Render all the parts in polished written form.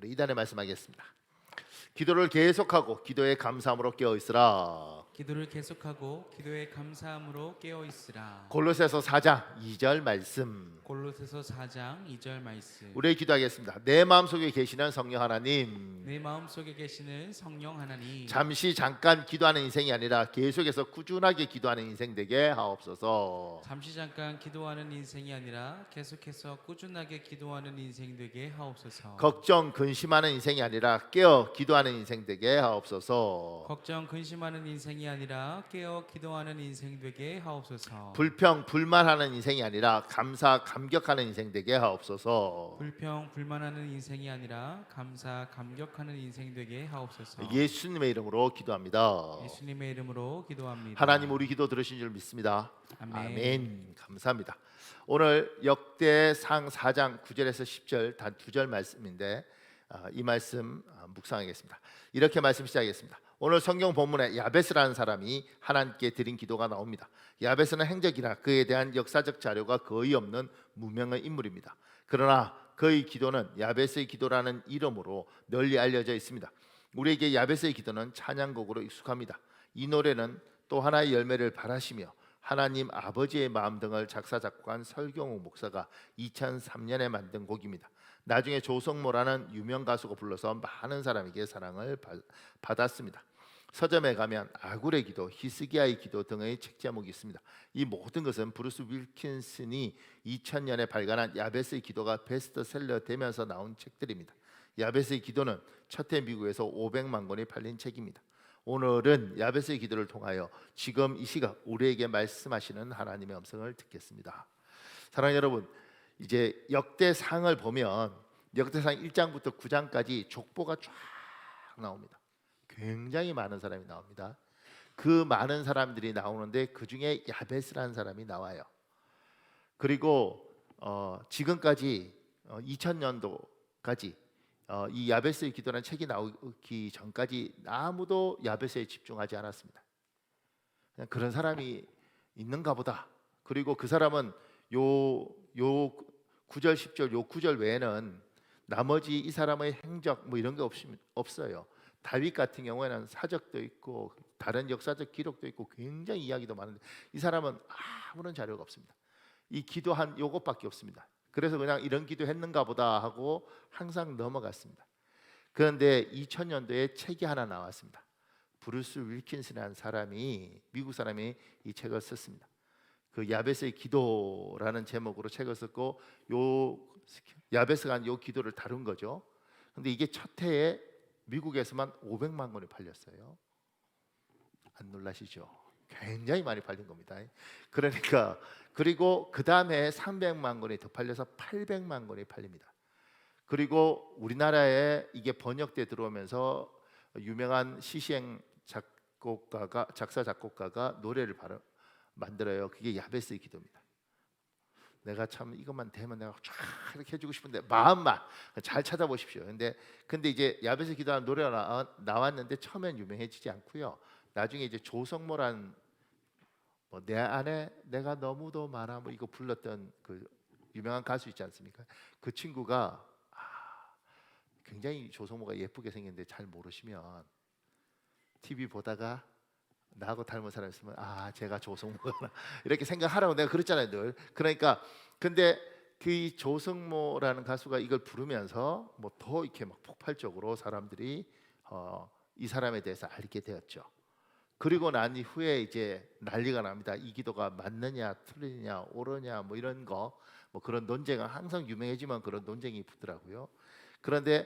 우리 이단에 말씀하겠습니다. 기도를 계속하고 기도에 감사함으로 깨어 있으라. 기도를 계속하고 기도에 감사함으로 깨어 있으라. 골로새서 4장 2절 말씀. 골로새서 4장 2절 말씀. 우리 기도하겠습니다. 내 마음속에 계시는 성령 하나님, 내 마음속에 계시는 성령 하나님, 잠시 잠깐 기도하는 인생이 아니라 계속해서 꾸준하게 기도하는 인생 되게 하옵소서. 잠시 잠깐 기도하는 인생이 아니라 계속해서 꾸준하게 기도하는 인생 되게 하옵소서. 걱정 근심하는 인생이 아니라 깨어 기도하는 인생 되게 하옵소서. 걱정 근심하는 인생이 아니라 깨어 기도하는 인생 되게 하옵소서. 불평 불만하는 인생이 아니라 감사 감격하는 인생 되게 하옵소서. 불평 불만하는 인생이 아니라 감사 감격하는 인생 되게 하옵소서. 예수님의 이름으로 기도합니다. 예수님의 이름으로 기도합니다. 하나님 우리 기도 들으신 줄 믿습니다. 아멘. 아멘. 감사합니다. 오늘 역대상 4장 9절에서 10절 단 2절 말씀인데 이 말씀 묵상하겠습니다. 이렇게 말씀 시작하겠습니다. 오늘 성경 본문에 야베스라는 사람이 하나님께 드린 기도가 나옵니다. 야베스는 행적이나 그에 대한 역사적 자료가 거의 없는 무명의 인물입니다. 그러나 그의 기도는 야베스의 기도라는 이름으로 널리 알려져 있습니다. 우리에게 야베스의 기도는 찬양곡으로 익숙합니다. 이 노래는 또 하나의 열매를 바라시며 하나님 아버지의 마음 등을 작사 작곡한 설경욱 목사가 2003년에 만든 곡입니다. 나중에 조성모라는 유명 가수가 불러서 많은 사람에게 사랑을 받았습니다. 서점에 가면 아굴의 기도, 히스기야의 기도 등의 책 제목이 있습니다. 이 모든 것은 브루스 윌킨슨이 2000년에 발간한 야베스의 기도가 베스트셀러 되면서 나온 책들입니다. 야베스의 기도는 첫해 미국에서 500만 권이 팔린 책입니다. 오늘은 야베스의 기도를 통하여 지금 이 시각 우리에게 말씀하시는 하나님의 음성을 듣겠습니다. 사랑하는 여러분, 이제 역대상을 보면 역대상 1장부터 9장까지 족보가 쫙 나옵니다. 굉장히 많은 사람이 나옵니다. 그 많은 사람들이 나오는데 그 중에 야베스라는 사람이 나와요. 그리고 지금까지 2000년도까지 이 야베스의 기도라는 책이 나오기 전까지 아무도 야베스에 집중하지 않았습니다. 그냥 그런 사람이 있는가 보다. 그리고 그 사람은 요 9절 10절 요 9절 외에는 나머지 이 사람의 행적 뭐 이런 게 없어요. 다윗 같은 경우에는 사적도 있고 다른 역사적 기록도 있고 굉장히 이야기도 많은데 이 사람은 아무런 자료가 없습니다. 이 기도한 요것밖에 없습니다. 그래서 그냥 이런 기도했는가 보다 하고 항상 넘어갔습니다. 그런데 2000년도에 책이 하나 나왔습니다. 브루스 윌킨슨이라는 사람이 미국 사람이 이 책을 썼습니다. 그 야베스의 기도라는 제목으로 책을 썼고 요 야베스가 한 요 기도를 다룬 거죠. 근데 이게 첫 해에 미국에서만 500만 권이 팔렸어요. 안 놀라시죠? 굉장히 많이 팔린 겁니다. 그러니까 그리고 그 다음에 300만 권이 더 팔려서 800만 권이 팔립니다. 그리고 우리나라에 이게 번역돼 들어오면서 유명한 시시행 작사 작곡가가 노래를 만들어요. 그게 야베스의 기도입니다. 내가 참 이것만 되면 내가 쫙 이렇게 해주고 싶은데 마음만 잘 찾아보십시오. 근데 이제 야베스 기도하는 노래가 나왔는데 처음엔 유명해지지 않고요. 나중에 이제 조성모란 내 안에 내가 너무도 많아 뭐 이거 불렀던 그 유명한 가수 있지 않습니까? 그 친구가 굉장히 조성모가 예쁘게 생겼는데 잘 모르시면 TV 보다가 나하고 닮은 사람 있으면 제가 조성모구나 이렇게 생각하라고 내가 그랬잖아요 늘. 그러니까 근데 그 조성모라는 가수가 이걸 부르면서 뭐 더 이렇게 막 폭발적으로 사람들이 이 사람에 대해서 알게 되었죠. 그리고 난 이후에 이제 난리가 납니다. 이 기도가 맞느냐 틀리냐 옳으냐 뭐 이런 거 뭐 그런 논쟁은 항상 유명해지만 그런 논쟁이 붙더라고요. 그런데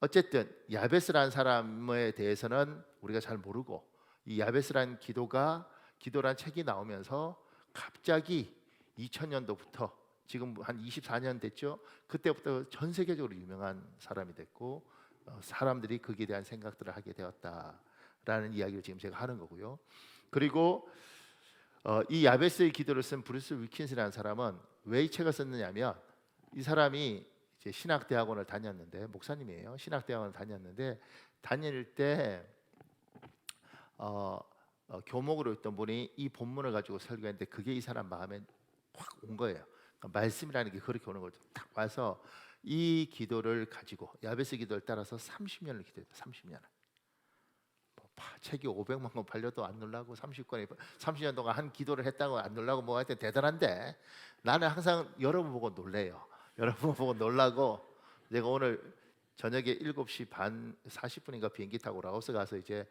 어쨌든 야베스라는 사람에 대해서는 우리가 잘 모르고 이 야베스라는 기도란 책이 나오면서 갑자기 2000년도부터 지금 한 24년 됐죠. 그때부터 전 세계적으로 유명한 사람이 됐고 사람들이 거기에 대한 생각들을 하게 되었다라는 이야기를 지금 제가 하는 거고요. 그리고 이 야베스의 기도를 쓴 브루스 윌킨슨이라는 사람은 왜 이 책을 썼느냐면 이 사람이 이제 신학대학원을 다녔는데 목사님이에요. 신학대학원을 다녔는데 다닐 때 교목으로 있던 분이 이 본문을 가지고 설교했는데 그게 이 사람 마음에 확 온 거예요. 그러니까 말씀이라는 게 그렇게 오는 거죠. 딱 와서 이 기도를 가지고 야베스 기도를 따라서 30년을 기도했다. 30년. 책이 500만 권 팔려도 안 놀라고 30년 동안 한 기도를 했다고 안 놀라고 뭐 하여튼 대단한데 나는 항상 여러분 보고 놀래요. 여러분 보고 놀라고 제가 오늘 저녁에 7시 반 40분인가 비행기 타고 라오스 가서 이제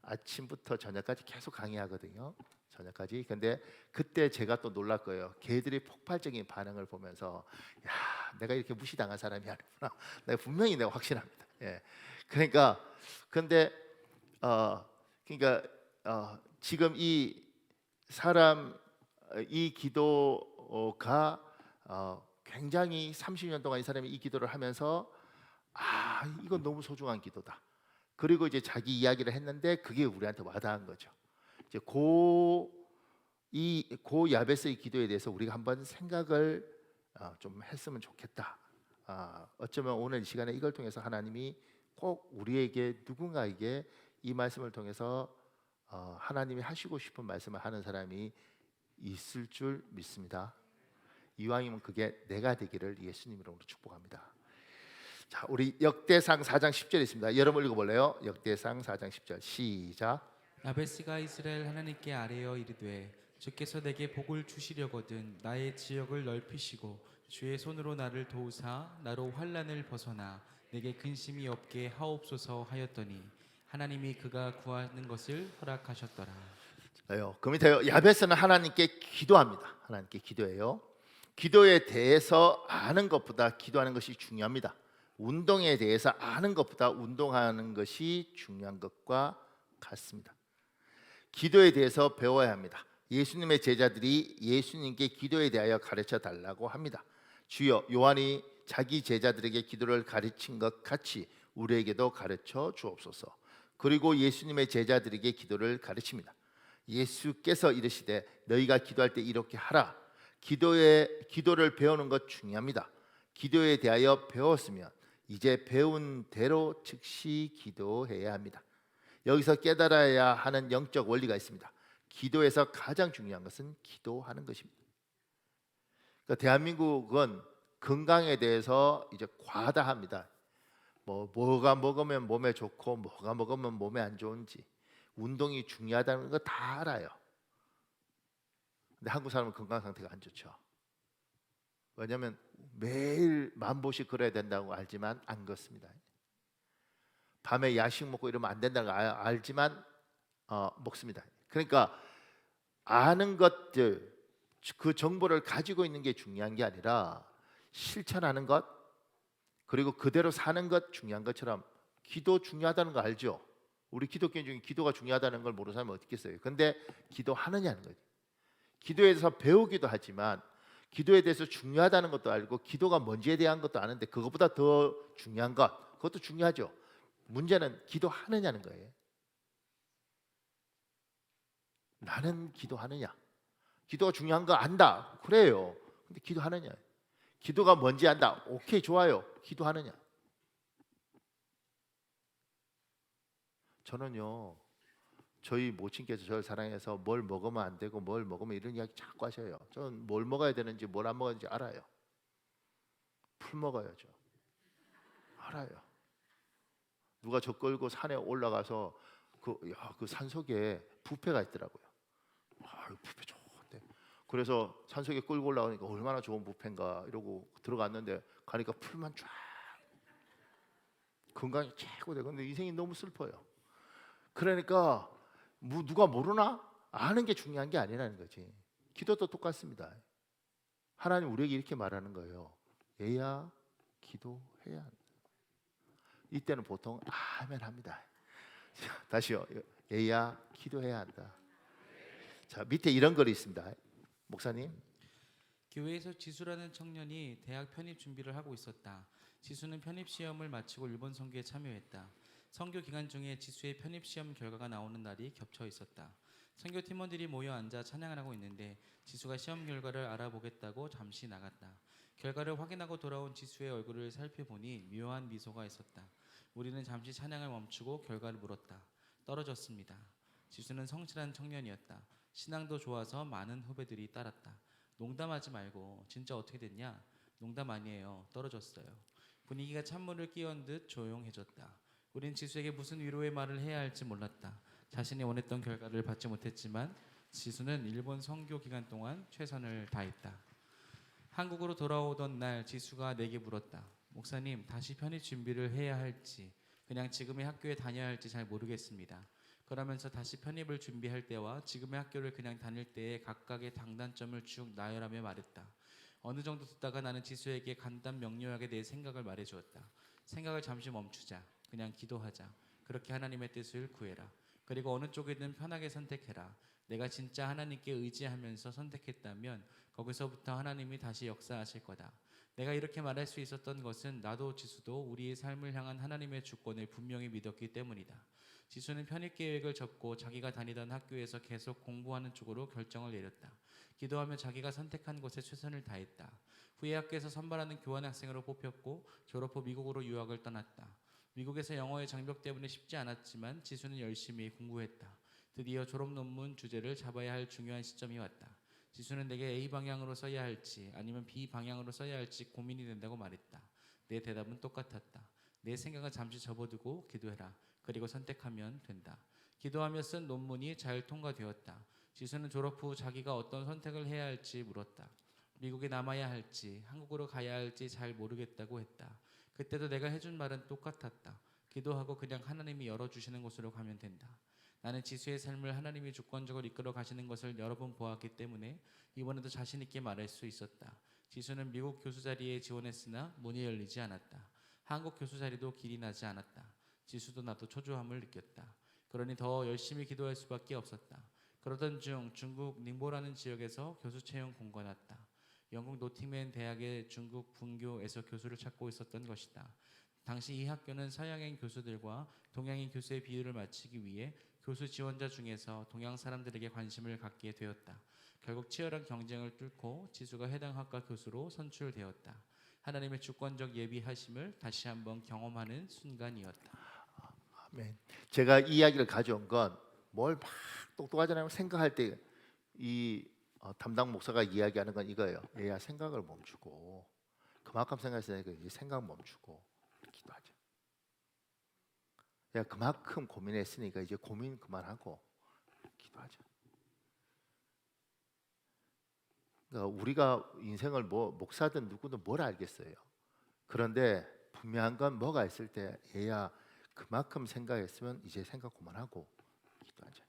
아침부터 저녁까지 계속 강의하거든요. 저녁까지. 근데 그때 제가 또 놀랄 거예요. 걔들이 폭발적인 반응을 보면서 야, 내가 이렇게 무시당한 사람이 아니구나. 내가 확신합니다. 예. 그러니까 근데 지금 이 사람 이 기도가 굉장히 30년 동안 이 사람이 이 기도를 하면서 이건 너무 소중한 기도다. 그리고 이제 자기 이야기를 했는데 그게 우리한테 와닿은 거죠. 이제 고 야베스의 기도에 대해서 우리가 한번 생각을 좀 했으면 좋겠다. 어쩌면 오늘 이 시간에 이걸 통해서 하나님이 꼭 우리에게 누군가에게 이 말씀을 통해서 하나님이 하시고 싶은 말씀을 하는 사람이 있을 줄 믿습니다. 이왕이면 그게 내가 되기를 예수님 이름으로 축복합니다. 자, 우리 역대상 4장 10절 있습니다. 여러분 읽어볼래요? 역대상 4장 10절 시작. 야베스가 이스라엘 하나님께 아뢰어 이르되 주께서 내게 복을 주시려거든 나의 지역을 넓히시고 주의 손으로 나를 도우사 나로 환난을 벗어나 내게 근심이 없게 하옵소서 하였더니 하나님이 그가 구하는 것을 허락하셨더라. 그 밑에 야베스는 하나님께 기도합니다. 하나님께 기도해요. 기도에 대해서 아는 것보다 기도하는 것이 중요합니다. 운동에 대해서 아는 것보다 운동하는 것이 중요한 것과 같습니다. 기도에 대해서 배워야 합니다. 예수님의 제자들이 예수님께 기도에 대하여 가르쳐 달라고 합니다. 주여, 요한이 자기 제자들에게 기도를 가르친 것 같이 우리에게도 가르쳐 주옵소서. 그리고 예수님의 제자들에게 기도를 가르칩니다. 예수께서 이르시되 너희가 기도할 때 이렇게 하라. 기도를 배우는 것 중요합니다. 기도에 대하여 배웠으면 이제 배운 대로 즉시 기도해야 합니다. 여기서 깨달아야 하는 영적 원리가 있습니다. 기도에서 가장 중요한 것은 기도하는 것입니다. 그러니까 대한민국은 건강에 대해서 이제 과다합니다. 뭐가 먹으면 몸에 좋고 뭐가 먹으면 몸에 안 좋은지, 운동이 중요하다는 거 다 알아요. 근데 한국 사람은 건강 상태가 안 좋죠. 왜냐하면 매일 만보씩 걸어야 된다고 알지만 안 걷습니다. 밤에 야식 먹고 이러면 안 된다는 거 알지만 먹습니다. 그러니까 아는 것들, 그 정보를 가지고 있는 게 중요한 게 아니라 실천하는 것, 그리고 그대로 사는 것 중요한 것처럼 기도 중요하다는 거 알죠? 우리 기독교 중에 기도가 중요하다는 걸 모르는 사람이 어디 있겠어요? 근데 기도하느냐는 거죠. 기도에 대해서 배우기도 하지만 기도에 대해서 중요하다는 것도 알고 기도가 뭔지에 대한 것도 아는데 그것보다 더 중요한 것, 그것도 중요하죠. 문제는 기도하느냐는 거예요. 나는 기도하느냐? 기도가 중요한 거 안다. 그래요. 근데 기도하느냐? 기도가 뭔지 안다. 오케이, 좋아요. 기도하느냐? 저는요, 저희 모친께서 저를 사랑해서 뭘 먹으면 안 되고 뭘 먹으면 이런 이야기 자꾸 하셔요. 저는 뭘 먹어야 되는지 뭘 안 먹어야 되는지 알아요. 풀 먹어야죠. 알아요. 누가 저 끌고 산에 올라가서 그 산속에 뷔페가 있더라고요. 뷔페 좋은데. 그래서 산속에 끌고 올라오니까 얼마나 좋은 뷔페인가 이러고 들어갔는데 가니까 풀만 쫙. 건강이 최고 돼. 근데 인생이 너무 슬퍼요. 그러니까 누가 모르나? 아는 게 중요한 게 아니라는 거지. 기도도 똑같습니다. 하나님 우리에게 이렇게 말하는 거예요. 얘야 기도해야 한다. 이때는 보통 아멘 합니다. 다시요. 얘야 기도해야 한다. 자, 밑에 이런 글이 있습니다. 목사님. 교회에서 지수라는 청년이 대학 편입 준비를 하고 있었다. 지수는 편입 시험을 마치고 일본 선교에 참여했다. 선교 기간 중에 지수의 편입 시험 결과가 나오는 날이 겹쳐 있었다. 선교 팀원들이 모여 앉아 찬양을 하고 있는데 지수가 시험 결과를 알아보겠다고 잠시 나갔다. 결과를 확인하고 돌아온 지수의 얼굴을 살펴보니 묘한 미소가 있었다. 우리는 잠시 찬양을 멈추고 결과를 물었다. 떨어졌습니다. 지수는 성실한 청년이었다. 신앙도 좋아서 많은 후배들이 따랐다. 농담하지 말고 진짜 어떻게 됐냐? 농담 아니에요. 떨어졌어요. 분위기가 찬물을 끼얹은 듯 조용해졌다. 우린 지수에게 무슨 위로의 말을 해야 할지 몰랐다. 자신이 원했던 결과를 받지 못했지만 지수는 일본 선교 기간 동안 최선을 다했다. 한국으로 돌아오던 날 지수가 내게 물었다. 목사님, 다시 편입 준비를 해야 할지, 그냥 지금의 학교에 다녀야 할지 잘 모르겠습니다. 그러면서 다시 편입을 준비할 때와 지금의 학교를 그냥 다닐 때의 각각의 장단점을 쭉 나열하며 말했다. 어느 정도 듣다가 나는 지수에게 간단 명료하게 내 생각을 말해주었다. 생각을 잠시 멈추자. 그냥 기도하자. 그렇게 하나님의 뜻을 구해라. 그리고 어느 쪽이든 편하게 선택해라. 내가 진짜 하나님께 의지하면서 선택했다면 거기서부터 하나님이 다시 역사하실 거다. 내가 이렇게 말할 수 있었던 것은 나도 지수도 우리의 삶을 향한 하나님의 주권을 분명히 믿었기 때문이다. 지수는 편입 계획을 접고 자기가 다니던 학교에서 계속 공부하는 쪽으로 결정을 내렸다. 기도하며 자기가 선택한 곳에 최선을 다했다. 후에 학교에서 선발하는 교환학생으로 뽑혔고 졸업 후 미국으로 유학을 떠났다. 미국에서 영어의 장벽 때문에 쉽지 않았지만 지수는 열심히 공부했다. 드디어 졸업 논문 주제를 잡아야 할 중요한 시점이 왔다. 지수는 내게 A 방향으로 써야 할지 아니면 B 방향으로 써야 할지 고민이 된다고 말했다. 내 대답은 똑같았다. 내 생각을 잠시 접어두고 기도해라. 그리고 선택하면 된다. 기도하며 쓴 논문이 잘 통과되었다. 지수는 졸업 후 자기가 어떤 선택을 해야 할지 물었다. 미국에 남아야 할지 한국으로 가야 할지 잘 모르겠다고 했다. 그때도 내가 해준 말은 똑같았다. 기도하고 그냥 하나님이 열어주시는 곳으로 가면 된다. 나는 지수의 삶을 하나님이 주권적으로 이끌어 가시는 것을 여러 번 보았기 때문에 이번에도 자신 있게 말할 수 있었다. 지수는 미국 교수 자리에 지원했으나 문이 열리지 않았다. 한국 교수 자리도 길이 나지 않았다. 지수도 나도 초조함을 느꼈다. 그러니 더 열심히 기도할 수밖에 없었다. 그러던 중 중국 닝보라는 지역에서 교수 채용 공고가 났다. 영국 노팅맨 대학의 중국 분교에서 교수를 찾고 있었던 것이다. 당시 이 학교는 서양인 교수들과 동양인 교수의 비율을 맞추기 위해 교수 지원자 중에서 동양 사람들에게 관심을 갖게 되었다. 결국 치열한 경쟁을 뚫고 지수가 해당 학과 교수로 선출되었다. 하나님의 주권적 예비하심을 다시 한번 경험하는 순간이었다. 아멘. 제가 이 이야기를 가져온 건 뭘 막 똑똑하잖아요. 생각할 때 이 담당 목사가 이야기하는 건 이거예요. 얘야 생각을 멈추고 그만큼 생각했으니까 이제 생각 멈추고 기도하자. 야 그만큼 고민했으니까 이제 고민 그만하고 기도하자. 그러니까 우리가 인생을 뭐 목사든 누구든 뭘 알겠어요. 그런데 분명한 건 뭐가 있을 때 얘야 그만큼 생각했으면 이제 생각 그만하고 기도하자.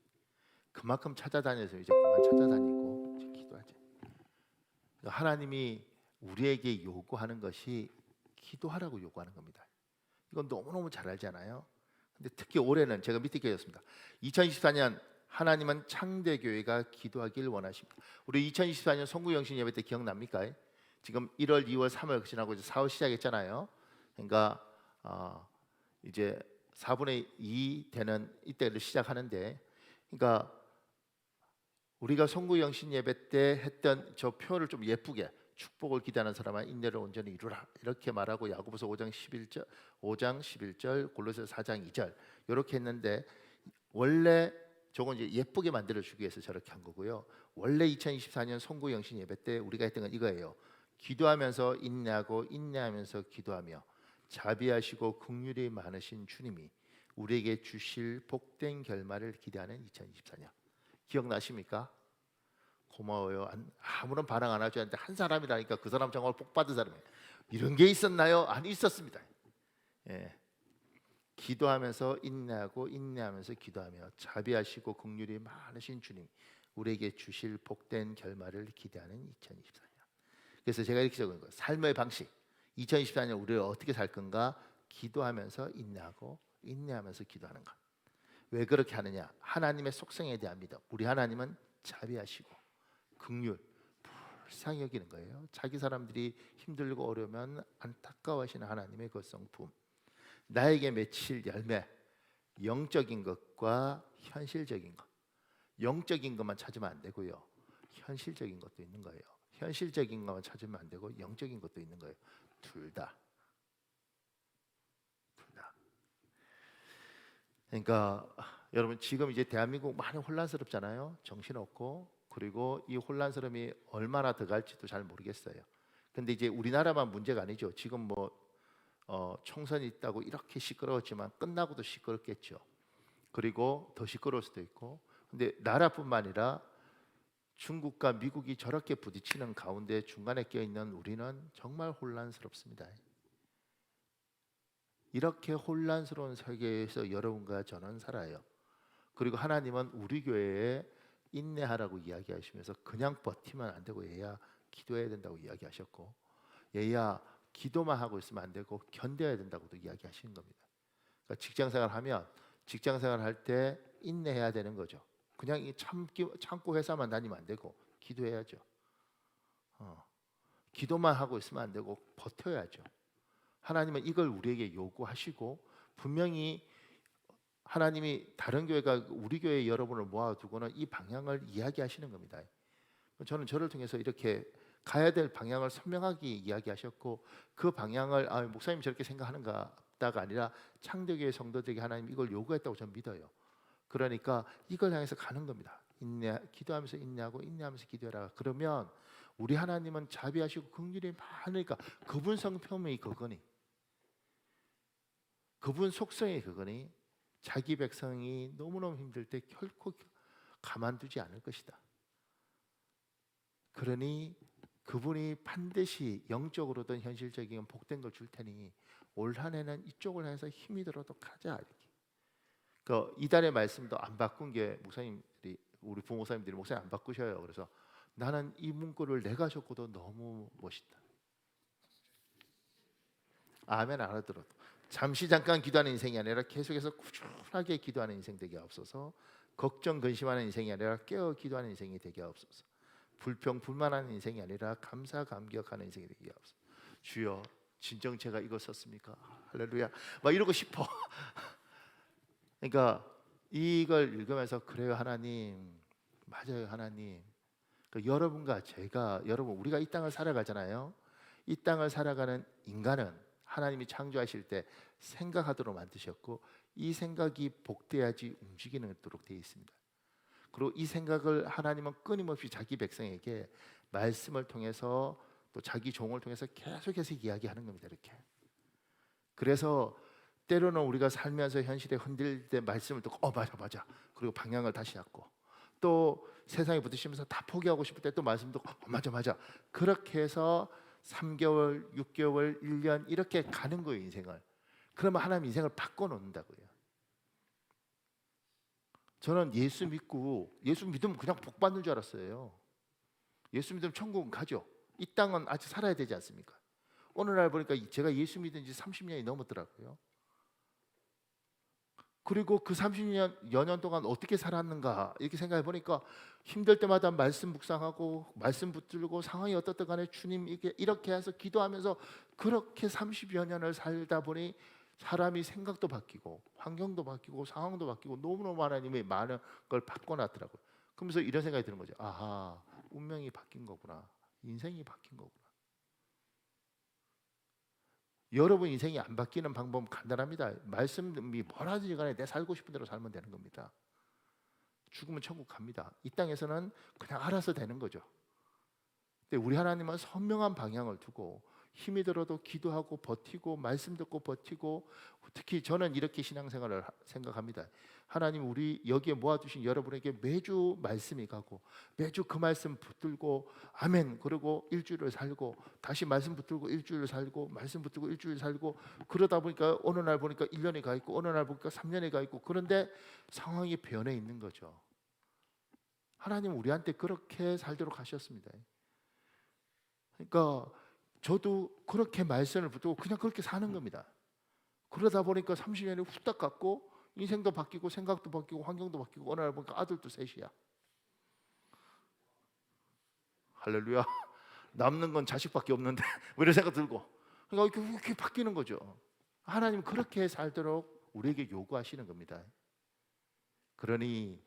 그만큼 찾아다녀서 이제 그만 찾아다니고 이제 기도하자. 하나님이 우리에게 요구하는 것이 기도하라고 요구하는 겁니다. 이건 너무너무 잘 알잖아요. 근데 특히 올해는 제가 밑에 깨졌습니다. 2024년 하나님은 창대교회가 기도하길 원하십니다. 우리 2024년 송구영신 예배 때 기억납니까? 지금 1월, 2월, 3월 지나고 이제 4월 시작했잖아요. 그러니까 이제 4분의 2 되는 이때를 시작하는데, 그러니까 우리가 송구영신 예배 때 했던 저 표를 좀 예쁘게 축복을 기대하는 사람아 인내를 온전히 이루라 이렇게 말하고 야고보서 5장 11절 골로새 4장 2절 이렇게 했는데 원래 저건 이제 예쁘게 만들어 주기 위해서 저렇게 한 거고요. 원래 2024년 송구영신 예배 때 우리가 했던 건 이거예요. 기도하면서 인내하고 인내하면서 기도하며 자비하시고 긍휼이 많으신 주님이 우리에게 주실 복된 결말을 기대하는 2024년. 기억나십니까? 고마워요. 아무런 반응 안 하지 않는데 한 사람이라니까 그 사람 정말 복 받은 사람이에요. 이런 게 있었나요? 아니 있었습니다. 예. 기도하면서 인내하고 인내하면서 기도하며 자비하시고 긍휼이 많으신 주님 우리에게 주실 복된 결말을 기대하는 2024년. 그래서 제가 이렇게 적은 거예요. 삶의 방식 2024년 우리를 어떻게 살 건가? 기도하면서 인내하고 인내하면서 기도하는 것. 왜 그렇게 하느냐? 하나님의 속성에 대한 믿음. 우리 하나님은 자비하시고 긍휼, 불쌍히 여기는 거예요. 자기 사람들이 힘들고 어려우면 안타까워하시는 하나님의 그 성품. 나에게 맺힐 열매, 영적인 것과 현실적인 것. 영적인 것만 찾으면 안 되고요. 현실적인 것도 있는 거예요. 현실적인 것만 찾으면 안 되고 영적인 것도 있는 거예요. 둘 다. 그러니까 여러분 지금 이제 대한민국 많이 혼란스럽잖아요. 정신없고 그리고 이 혼란스러움이 얼마나 더 갈지도 잘 모르겠어요. 근데 이제 우리나라만 문제가 아니죠. 지금 뭐 총선이 있다고 이렇게 시끄러웠지만 끝나고도 시끄럽겠죠. 그리고 더 시끄러울 수도 있고. 근데 나라뿐만 아니라 중국과 미국이 저렇게 부딪히는 가운데 중간에 껴있는 우리는 정말 혼란스럽습니다. 이렇게 혼란스러운 세계에서 여러분과 저는 살아요. 그리고 하나님은 우리 교회에 인내하라고 이야기하시면서 그냥 버티면 안 되고 얘야 기도해야 된다고 이야기하셨고, 얘야 기도만 하고 있으면 안 되고 견뎌야 된다고도 이야기하시는 겁니다. 그러니까 직장생활 하면 직장생활 할 때 인내해야 되는 거죠. 그냥 참고 회사만 다니면 안 되고 기도해야죠. 기도만 하고 있으면 안 되고 버텨야죠. 하나님은 이걸 우리에게 요구하시고, 분명히 하나님이 다른 교회가 우리 교회 여러분을 모아두고는 이 방향을 이야기하시는 겁니다. 저는 저를 통해서 이렇게 가야 될 방향을 선명하게 이야기하셨고, 그 방향을 목사님 저렇게 생각하는가가 아니라 창조교회 성도들에게 하나님 이걸 요구했다고 저는 믿어요. 그러니까 이걸 향해서 가는 겁니다. 기도하면서 인내하고 인내하면서 기도해라. 그러면 우리 하나님은 자비하시고 긍휼이 많으니까 그분 성품이 그거니, 그분 속성이 그거니 자기 백성이 너무너무 힘들 때 결코 가만두지 않을 것이다. 그러니 그분이 반드시 영적으로든 현실적인 복된 걸 줄 테니 올 한 해는 이쪽을 해서 힘이 들어도 가자. 이렇게. 그 이달의 말씀도 안 바꾼 게 목사님들이, 우리 부목사님들이 목사님 안 바꾸셔요. 그래서 나는 이 문구를 내가 적고도 너무 멋있다. 아멘 안 하더라도 잠시 잠깐 기도하는 인생이 아니라 계속해서 꾸준하게 기도하는 인생 되게 없어서, 걱정 근심하는 인생이 아니라 깨어 기도하는 인생이 되게 없어서, 불평 불만하는 인생이 아니라 감사 감격하는 인생이 되게 없어서, 주여 진정 제가 이거 썼습니까? 할렐루야 막 이러고 싶어. 그러니까 이걸 읽으면서 그래요 하나님, 맞아요 하나님. 여러분과 제가, 여러분 우리가 이 땅을 살아가잖아요. 이 땅을 살아가는 인간은 하나님이 창조하실 때 생각하도록 만드셨고, 이 생각이 복돼야지 움직이도록 되어 있습니다. 그리고 이 생각을 하나님은 끊임없이 자기 백성에게 말씀을 통해서 또 자기 종을 통해서 계속해서 이야기하는 겁니다. 이렇게. 그래서 때로는 우리가 살면서 현실에 흔들릴 때 말씀을 듣고 맞아 그리고 방향을 다시 잡고, 또 세상에 부딪히면서 다 포기하고 싶을 때 또 말씀 듣고 맞아 그렇게 해서 3개월, 6개월, 1년 이렇게 가는 거예요 인생을. 그러면 하나님 인생을 바꿔놓는다고요. 저는 예수 믿으면 그냥 복 받는 줄 알았어요. 예수 믿으면 천국은 가죠. 이 땅은 아직 살아야 되지 않습니까? 어느 날 보니까 제가 예수 믿은 지 30년이 넘었더라고요. 그리고 그 30년 동안 어떻게 살았는가 이렇게 생각해 보니까, 힘들 때마다 말씀 묵상하고 말씀 붙들고 상황이 어떻든 간에 주님 이렇게 해서 기도하면서 그렇게 30여 년을 살다 보니 사람이 생각도 바뀌고 환경도 바뀌고 상황도 바뀌고 너무너무 하나님의 많은 걸 바꿔놨더라고요. 그러면서 이런 생각이 드는 거죠. 아하, 운명이 바뀐 거구나. 인생이 바뀐 거구나. 여러분 인생이 안 바뀌는 방법은 간단합니다. 말씀이 뭐라든지 간에 내 살고 싶은 대로 살면 되는 겁니다. 죽으면 천국 갑니다. 이 땅에서는 그냥 알아서 되는 거죠. 근데 우리 하나님은 선명한 방향을 두고 힘이 들어도 기도하고 버티고 말씀 듣고 버티고, 특히 저는 이렇게 신앙생활을 생각합니다. 하나님 우리 여기에 모아두신 여러분에게 매주 말씀이 가고 매주 그 말씀 붙들고 아멘 그러고 일주일을 살고 다시 말씀 붙들고 일주일을 살고 말씀 붙들고 일주일 살고, 그러다 보니까 어느 날 보니까 1년이 가 있고 어느 날 보니까 3년이 가 있고, 그런데 상황이 변해 있는 거죠. 하나님 우리한테 그렇게 살도록 하셨습니다. 그러니까 저도 그렇게 말씀을 붙들고 그냥 그렇게 사는 겁니다. 그러다 보니까 30년이 후딱 갔고 인생도 바뀌고 생각도 바뀌고 환경도 바뀌고 어느 날 보니까 아들도 셋이야. 할렐루야. 남는 건 자식밖에 없는데 뭐 이런 생각 들고, 그러니까 이렇게 바뀌는 거죠. 하나님 그렇게 살도록 우리에게 요구하시는 겁니다. 그러니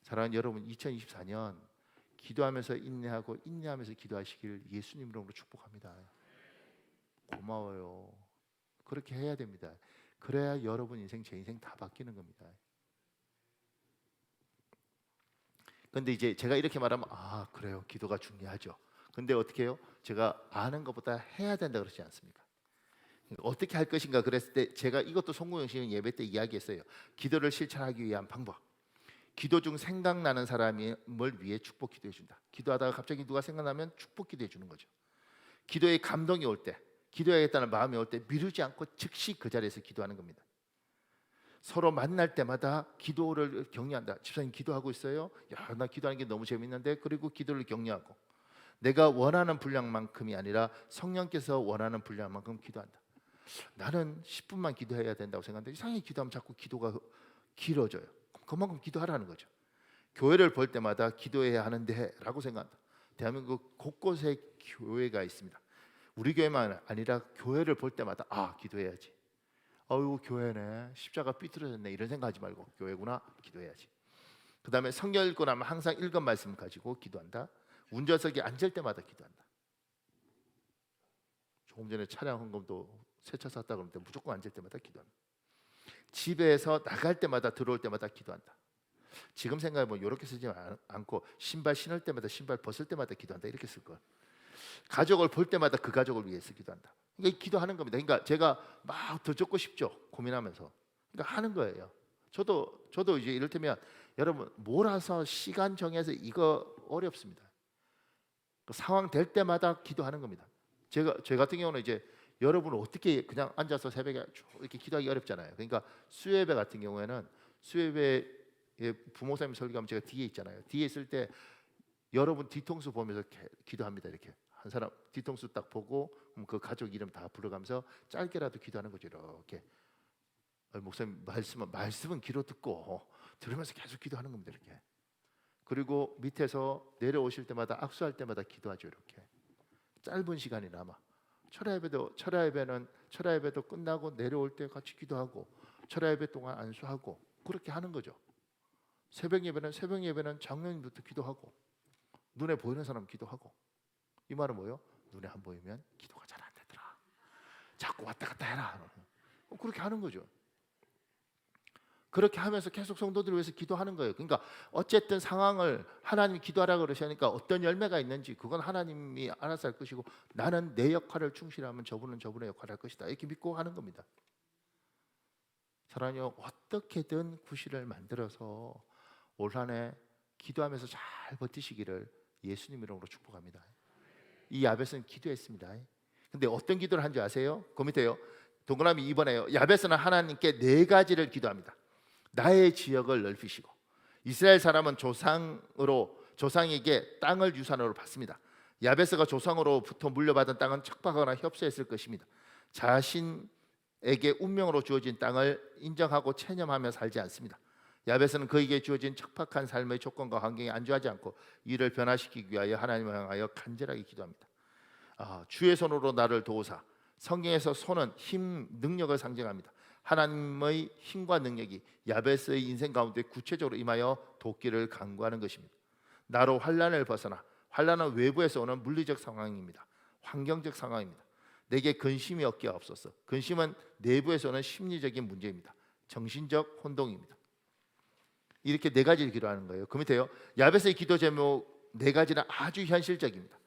사랑하는 여러분, 2024년 기도하면서 인내하고 인내하면서 기도하시길 예수님 이름으로 축복합니다. 고마워요. 그렇게 해야 됩니다. 그래야 여러분 인생 제 인생 다 바뀌는 겁니다. 근데 이제 제가 이렇게 말하면 그래요 기도가 중요하죠. 근데 어떻게 해요? 제가 아는 것보다 해야 된다 그러지 않습니까? 어떻게 할 것인가 그랬을 때 제가 이것도 송구영신 예배 때 이야기했어요. 기도를 실천하기 위한 방법. 기도 중 생각나는 사람을 위해 축복 기도해 준다. 기도하다가 갑자기 누가 생각나면 축복 기도해 주는 거죠. 기도에 감동이 올 때, 기도해야겠다는 마음이 올 때 미루지 않고 즉시 그 자리에서 기도하는 겁니다. 서로 만날 때마다 기도를 격려한다. 집사님 기도하고 있어요? 야, 나 기도하는 게 너무 재밌는데. 그리고 기도를 격려하고 내가 원하는 분량만큼이 아니라 성령께서 원하는 분량만큼 기도한다. 나는 10분만 기도해야 된다고 생각하는데 이상하게 기도하면 자꾸 기도가 길어져요. 그만큼 기도하라는 거죠. 교회를 볼 때마다 기도해야 하는데 라고 생각한다. 대한민국 곳곳에 교회가 있습니다. 우리 교회만 아니라 교회를 볼 때마다 기도해야지. 어유 교회네, 십자가 삐뚤어졌네, 이런 생각하지 말고 교회구나, 기도해야지. 그 다음에 성경 읽고 나면 항상 읽은 말씀 가지고 기도한다. 운전석에 앉을 때마다 기도한다. 조금 전에 차량 헌금도 새 차 샀다 그러는데 무조건 앉을 때마다 기도한다. 집에서 나갈 때마다 들어올 때마다 기도한다. 지금 생각해보면 이렇게 쓰지 않고 신발 신을 때마다, 신발 벗을 때마다 기도한다, 이렇게 쓸 걸. 가족을 볼 때마다 그 가족을 위해서 기도한다. 그러니까 기도하는 겁니다. 그러니까 제가 막 더 적고 싶죠, 고민하면서. 그러니까 하는 거예요. 저도 이제 이를테면 여러분 몰아서 시간 정해서 이거 어렵습니다. 그 상황 될 때마다 기도하는 겁니다. 제 같은 경우는 이제 여러분은 어떻게 그냥 앉아서 새벽에 쭉 이렇게 기도하기 어렵잖아요. 그러니까 수요예배 같은 경우에는 수요예배 부목사님 설교하면 제가 뒤에 있잖아요. 뒤에 있을 때 여러분 뒤통수 보면서 기도합니다. 이렇게 한 사람 뒤통수 딱 보고 그 가족 이름 다 불러가면서 짧게라도 기도하는 거죠. 이렇게 목사님 말씀은 귀로 듣고 들으면서 계속 기도하는 겁니다. 이렇게. 그리고 밑에서 내려오실 때마다 악수할 때마다 기도하죠. 이렇게 짧은 시간이나마. 철야 예배도 끝나고 내려올 때 같이 기도하고 철야 예배 동안 안수하고 그렇게 하는 거죠. 새벽 예배는 장로님부터 기도하고 눈에 보이는 사람 기도하고. 이 말은 뭐예요? 눈에 안 보이면 기도가 잘 안 되더라. 자꾸 왔다 갔다 해라. 그렇게 하는 거죠. 그렇게 하면서 계속 성도들을 위해서 기도하는 거예요. 그러니까 어쨌든 상황을 하나님이 기도하라고 그러시니까 어떤 열매가 있는지 그건 하나님이 알아서 할 것이고 나는 내 역할을 충실하면 저분은 저분의 역할을 할 것이다. 이렇게 믿고 하는 겁니다. 사랑하여 어떻게든 구실을 만들어서 올 한 해 기도하면서 잘 버티시기를 예수님 이름으로 축복합니다. 이 야벳은 기도했습니다. 근데 어떤 기도를 한지 아세요? 그 밑에요. 동그라미 2번에요. 야벳은 하나님께 4가지를 기도합니다. 나의 지역을 넓히시고 이스라엘 사람은 조상에게 땅을 유산으로 받습니다. 야베스가 조상으로부터 물려받은 땅은 척박하거나 협소했을 것입니다. 자신에게 운명으로 주어진 땅을 인정하고 체념하며 살지 않습니다. 야베스는 그에게 주어진 척박한 삶의 조건과 환경에 안주하지 않고 이를 변화시키기 위하여 하나님을 향하여 간절하게 기도합니다. 주의 손으로 나를 도우사. 성경에서 손은 힘, 능력을 상징합니다. 하나님의 힘과 능력이 야베스의 인생 가운데 구체적으로 임하여 돕기를 간구하는 것입니다. 나로 환난을 벗어나. 환난은 외부에서 오는 물리적 상황입니다. 환경적 상황입니다. 내게 근심이 없게 하옵소서. 근심은 내부에서 오는 심리적인 문제입니다. 정신적 혼동입니다. 이렇게 4가지를 기도하는 거예요. 그 밑에요. 야베스의 기도 제목 4가지는 아주 현실적입니다.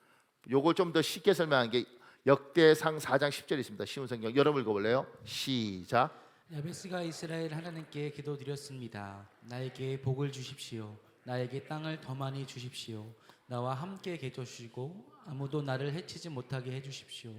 요걸 좀 더 쉽게 설명한 게 역대상 4장 10절에 있습니다. 쉬운 성경 여러분 읽어볼래요? 시작. 야베스가 이스라엘 하나님께 기도드렸습니다. 나에게 복을 주십시오. 나에게 땅을 더 많이 주십시오. 나와 함께 계셔 주시고 아무도 나를 해치지 못하게 해주십시오.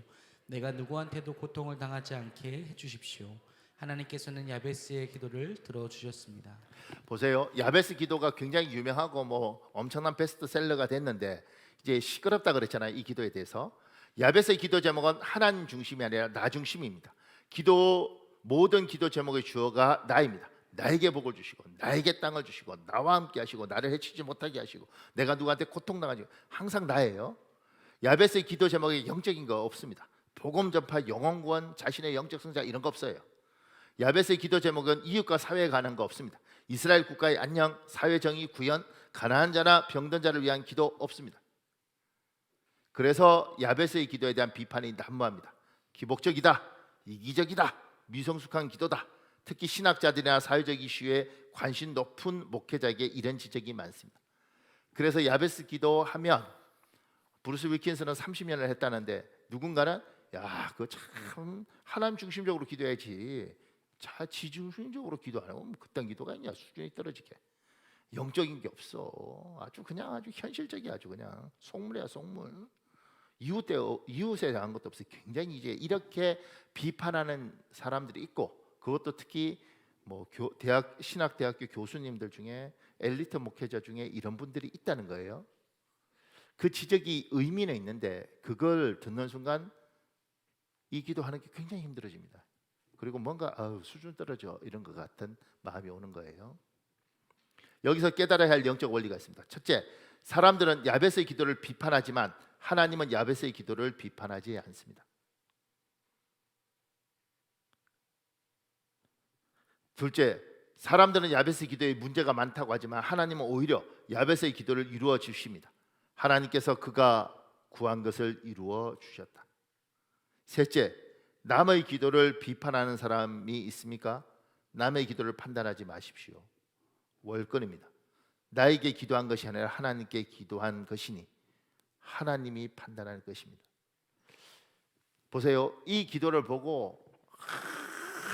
내가 누구한테도 고통을 당하지 않게 해주십시오. 하나님께서는 야베스의 기도를 들어주셨습니다. 보세요. 야베스 기도가 굉장히 유명하고 엄청난 베스트셀러가 됐는데 이제 시끄럽다 그랬잖아요. 이 기도에 대해서. 야베스의 기도 제목은 하나님 중심이 아니라 나 중심입니다. 모든 기도 제목의 주어가 나입니다. 나에게 복을 주시고 나에게 땅을 주시고 나와 함께 하시고 나를 해치지 못하게 하시고 내가 누구한테 고통당하지 항상 나예요. 야베스의 기도 제목에 영적인 거 없습니다. 복음 전파, 영혼 구원, 자신의 영적 성장 이런 거 없어요. 야베스의 기도 제목은 이웃과 사회에 관한 거 없습니다. 이스라엘 국가의 안녕, 사회 정의, 구현, 가난한 자나 병든 자를 위한 기도 없습니다. 그래서 야베스의 기도에 대한 비판이 난무합니다. 기복적이다, 이기적이다, 미성숙한 기도다. 특히 신학자들이나 사회적 이슈에 관심 높은 목회자에게 이런 지적이 많습니다. 그래서 야베스 기도하면 브루스 윌킨스는 30년을 했다는데 누군가는 야, 그거 참 하나님 중심적으로 기도해야지. 자지 중심적으로 기도 안 하면 그딴 기도가 있냐? 수준이 떨어지게. 영적인 게 없어. 아주 그냥 아주 현실적이 아주 그냥 속물이야 속물. 이웃에 대한 것도 없어요. 굉장히 이제 이렇게 비판하는 사람들이 있고, 그것도 특히 뭐 신학대학교 교수님들 중에 엘리트 목회자 중에 이런 분들이 있다는 거예요. 그 지적이 의미는 있는데 그걸 듣는 순간 이 기도하는 게 굉장히 힘들어집니다. 그리고 뭔가 수준 떨어져 이런 것 같은 마음이 오는 거예요. 여기서 깨달아야 할 영적 원리가 있습니다. 첫째, 사람들은 야베스의 기도를 비판하지만 하나님은 야베스의 기도를 비판하지 않습니다. 둘째, 사람들은 야베스의 기도에 문제가 많다고 하지만 하나님은 오히려 야베스의 기도를 이루어 주십니다. 하나님께서 그가 구한 것을 이루어 주셨다. 셋째, 남의 기도를 비판하는 사람이 있습니까? 남의 기도를 판단하지 마십시오. 월권입니다. 나에게 기도한 것이 아니라 하나님께 기도한 것이니 하나님이 판단할 것입니다. 보세요. 이 기도를 보고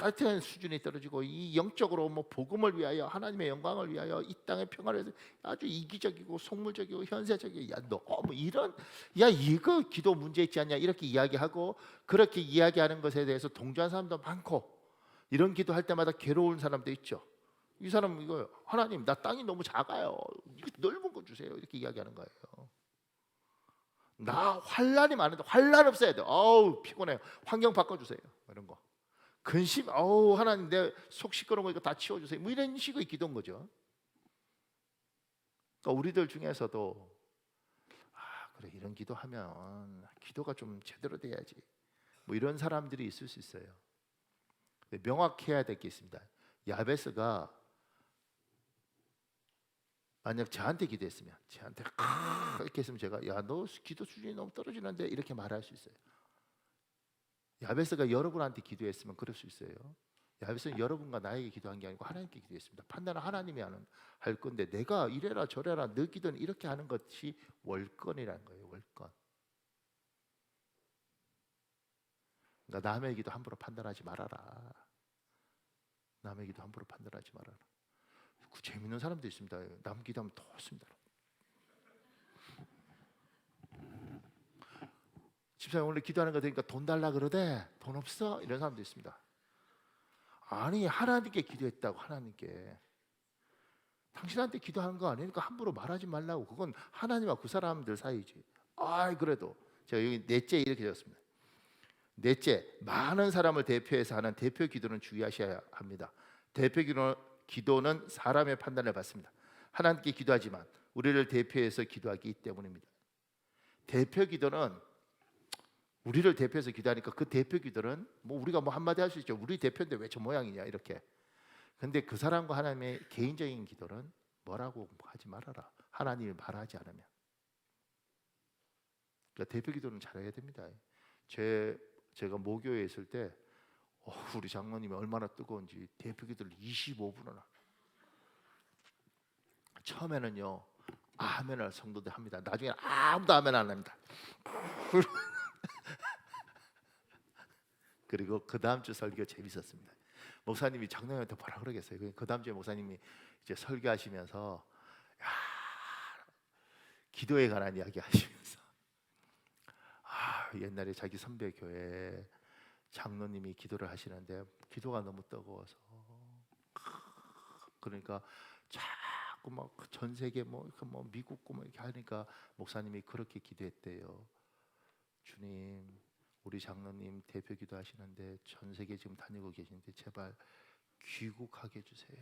하여튼 수준이 떨어지고 이 영적으로 뭐 복음을 위하여 하나님의 영광을 위하여 이 땅의 평화를 위해서 아주 이기적이고 속물적이고 현세적이고 야 너무 이런 야 이거 기도 문제 있지 않냐 이렇게 이야기하고 그렇게 이야기하는 것에 대해서 동조한 사람도 많고 이런 기도할 때마다 괴로운 사람도 있죠. 이 사람 이거 하나님 나 땅이 너무 작아요. 이거 넓은 거 주세요. 이렇게 이야기하는 거예요. 나 환란이 많은데 환란 없어야 돼. 어우 피곤해요. 환경 바꿔주세요. 이런 거. 근심, 하나님 내 속 시끄러운 거 이거 다 치워주세요. 뭐 이런 식의 기도인 거죠. 그러니까 우리들 중에서도 그래 이런 기도하면 기도가 좀 제대로 돼야지. 뭐 이런 사람들이 있을 수 있어요. 명확해야 될 게 있습니다. 야베스가 만약 저한테 기도했으면 저한테 이렇게 했으면 제가 야 너 기도 수준이 너무 떨어지는데 이렇게 말할 수 있어요. 야베스가 여러분한테 기도했으면 그럴 수 있어요. 야베스는 여러분과 나에게 기도한 게 아니고 하나님께 기도했습니다. 판단은 하나님이 할 건데 내가 이래라 저래라 너 기도는 이렇게 하는 것이 월권이라는 거예요. 월권. 그러니까 남의 기도 함부로 판단하지 말아라. 남의 기도 함부로 판단하지 말아라. 그 재밌는 사람도 있습니다. 남 기도하면 더 없습니다. 집사님 원래 기도하는 거 되니까 돈 달라 그러대. 돈 없어? 이런 사람도 있습니다. 아니 하나님께 기도했다고. 하나님께 당신한테 기도하는 거 아니니까 함부로 말하지 말라고. 그건 하나님과 그 사람들 사이지. 그래도 제가 여기 넷째 이렇게 적었습니다. 넷째, 많은 사람을 대표해서 하는 대표 기도는 주의하셔야 합니다. 대표 기도는 사람의 판단을 받습니다. 하나님께 기도하지만 우리를 대표해서 기도하기 때문입니다. 대표 기도는 우리를 대표해서 기도하니까 그 대표 기도는 뭐 우리가 뭐 한마디 할 수 있죠. 우리 대표인데 왜 저 모양이냐 이렇게. 근데 그 사람과 하나님의 개인적인 기도는 뭐라고 하지 말아라. 하나님이 말하지 않으면. 그러니까 대표 기도는 잘해야 됩니다. 제가 모교에 있을 때 우리 장로님이 얼마나 뜨거운지 대표 기도를 25분을 처음에는요 아멘을 성도들 합니다. 나중에 아무도 아멘 안 합니다. 그리고 그 다음 주 설교 재밌었습니다. 목사님이 장로님한테 뭐라 그러겠어요. 그 다음 주에 목사님이 이제 설교하시면서 기도에 관한 이야기 하시면서 옛날에 자기 선배 교회 장로님이 기도를 하시는데 기도가 너무 뜨거워서 그러니까 자꾸 막 전 세계 뭐 미국 뭐 이렇게 하니까 목사님이 그렇게 기도했대요. 주님, 우리 장로님 대표 기도하시는데 전 세계 지금 다니고 계시는데 제발 귀국하게 해주세요.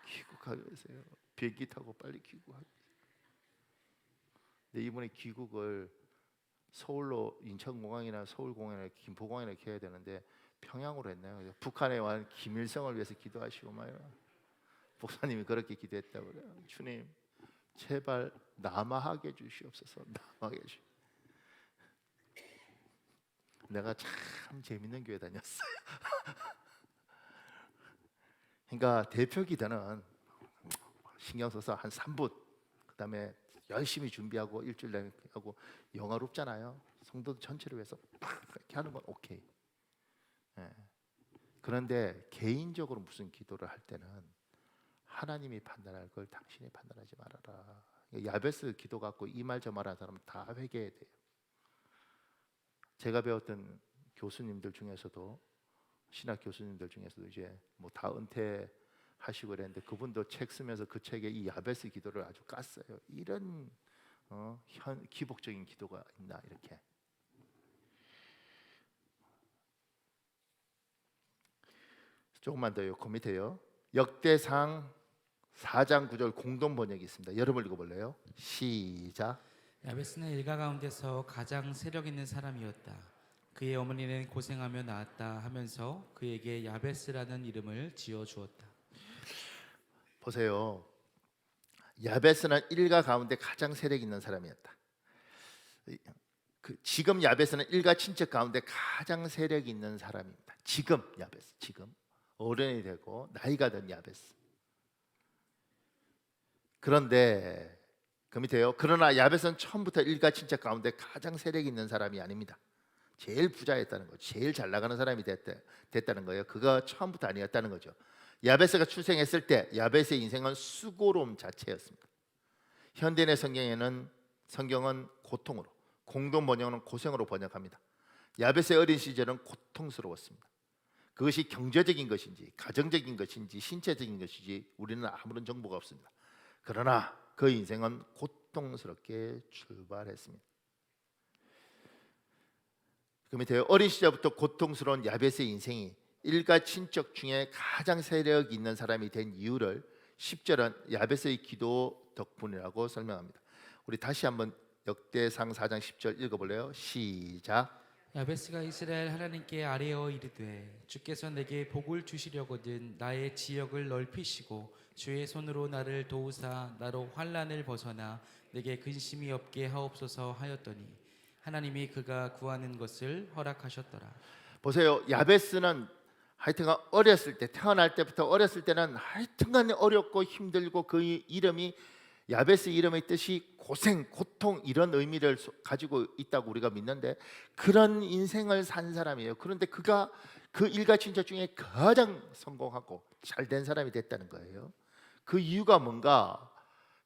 귀국하게 해주세요. 비행기 타고 빨리 귀국하게 해주세요. 근데 이번에 귀국을 서울로 인천공항이나 서울공항이나 김포공항이나 이렇게 해야 되는데 평양으로 했나요? 북한에 와 김일성을 위해서 기도하시고 말이야. 목사님이 그렇게 기도했다고 그래요. 주님, 제발 남아하게 주시옵소서. 남아하게 주시. 내가 참 재밌는 교회 다녔어요. 그러니까 대표 기도는 신경 써서 한 3분, 그다음에 열심히 준비하고 일주일 내내 하고 영화롭잖아요. 성도 전체를 위해서 팍 이렇게 하는 건 오케이. 예. 그런데 개인적으로 무슨 기도를 할 때는 하나님이 판단할 걸 당신이 판단하지 말아라. 야베스 기도 갖고 이 말 저 말 하는 사람은 다 회개해야 돼요. 제가 배웠던 교수님들 중에서도 신학 교수님들 중에서도 이제 뭐 다 은퇴하시고 그랬는데 그분도 책 쓰면서 그 책에 이 야베스 기도를 아주 깠어요. 이런 기복적인 기도가 있나 이렇게. 조금만 더요. 그 밑에요. 역대상 4장 9절 공동 번역이 있습니다. 여러분 읽어볼래요? 시작. 야베스는 일가 가운데서 가장 세력 있는 사람이었다. 그의 어머니는 고생하며 낳았다 하면서 그에게 야베스라는 이름을 지어 주었다. 보세요. 야베스는 일가 가운데 가장 세력 있는 사람이었다. 지금 야베스는 일가 친척 가운데 가장 세력 있는 사람입니다. 지금 야베스, 지금 어른이 되고 나이가 든 야베스. 그런데 그 밑에요. 그러나 야베스는 처음부터 일가 친척 가운데 가장 세력 있는 사람이 아닙니다. 제일 부자였다는 거죠. 제일 잘 나가는 사람이 됐다는 거예요. 그가 처음부터 아니었다는 거죠. 야베스가 출생했을 때 야베스의 인생은 수고로움 자체였습니다. 현대인의 성경은 고통으로, 공동 번역은 고생으로 번역합니다. 야베스의 어린 시절은 고통스러웠습니다. 그것이 경제적인 것인지 가정적인 것인지 신체적인 것인지 우리는 아무런 정보가 없습니다. 그러나 그 인생은 고통스럽게 출발했습니다. 그 밑에 어린 시절부터 고통스러운 야베스의 인생이 일가 친척 중에 가장 세력 있는 사람이 된 이유를 10절은 야베스의 기도 덕분이라고 설명합니다. 우리 다시 한번 역대상 4장 10절 읽어볼래요? 시작. 야베스가 이스라엘 하나님께 아뢰어 이르되 주께서 내게 복을 주시려거든 나의 지역을 넓히시고 주의 손으로 나를 도우사 나로 환난을 벗어나 내게 근심이 없게 하옵소서 하였더니 하나님이 그가 구하는 것을 허락하셨더라. 보세요. 야베스는 하여튼간 어렸을 때 태어날 때부터 어렸을 때는 하여튼간 어렵고 힘들고 그 이름이 야베스 이름의 뜻이 고생, 고통 이런 의미를 가지고 있다고 우리가 믿는데 그런 인생을 산 사람이에요. 그런데 그가 그 일가 친척 중에 가장 성공하고 잘된 사람이 됐다는 거예요. 그 이유가 뭔가?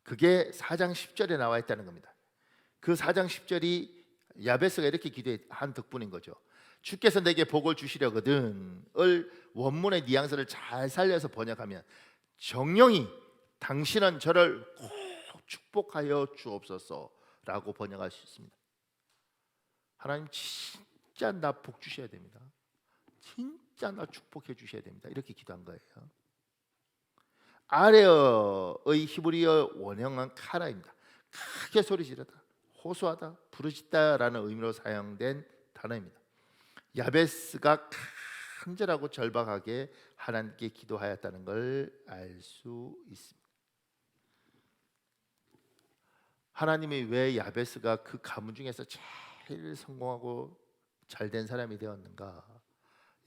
그게 4장 10절에 나와 있다는 겁니다. 그 4장 10절이 야베스가 이렇게 기도한 덕분인 거죠. 주께서 내게 복을 주시려거든을 원문의 뉘앙스를 잘 살려서 번역하면 정령이 당신은 저를 꼭 축복하여 주옵소서라고 번역할 수 있습니다. 하나님 진짜 나 복 주셔야 됩니다. 진짜 나 축복해 주셔야 됩니다. 이렇게 기도한 거예요. 아레어의 히브리어 원형은 카라입니다. 크게 소리 지르다, 호소하다, 부르짖다라는 의미로 사용된 단어입니다. 야베스가 간절하고 절박하게 하나님께 기도하였다는 걸 알 수 있습니다. 하나님이 왜 야베스가 그 가문 중에서 제일 성공하고 잘된 사람이 되었는가?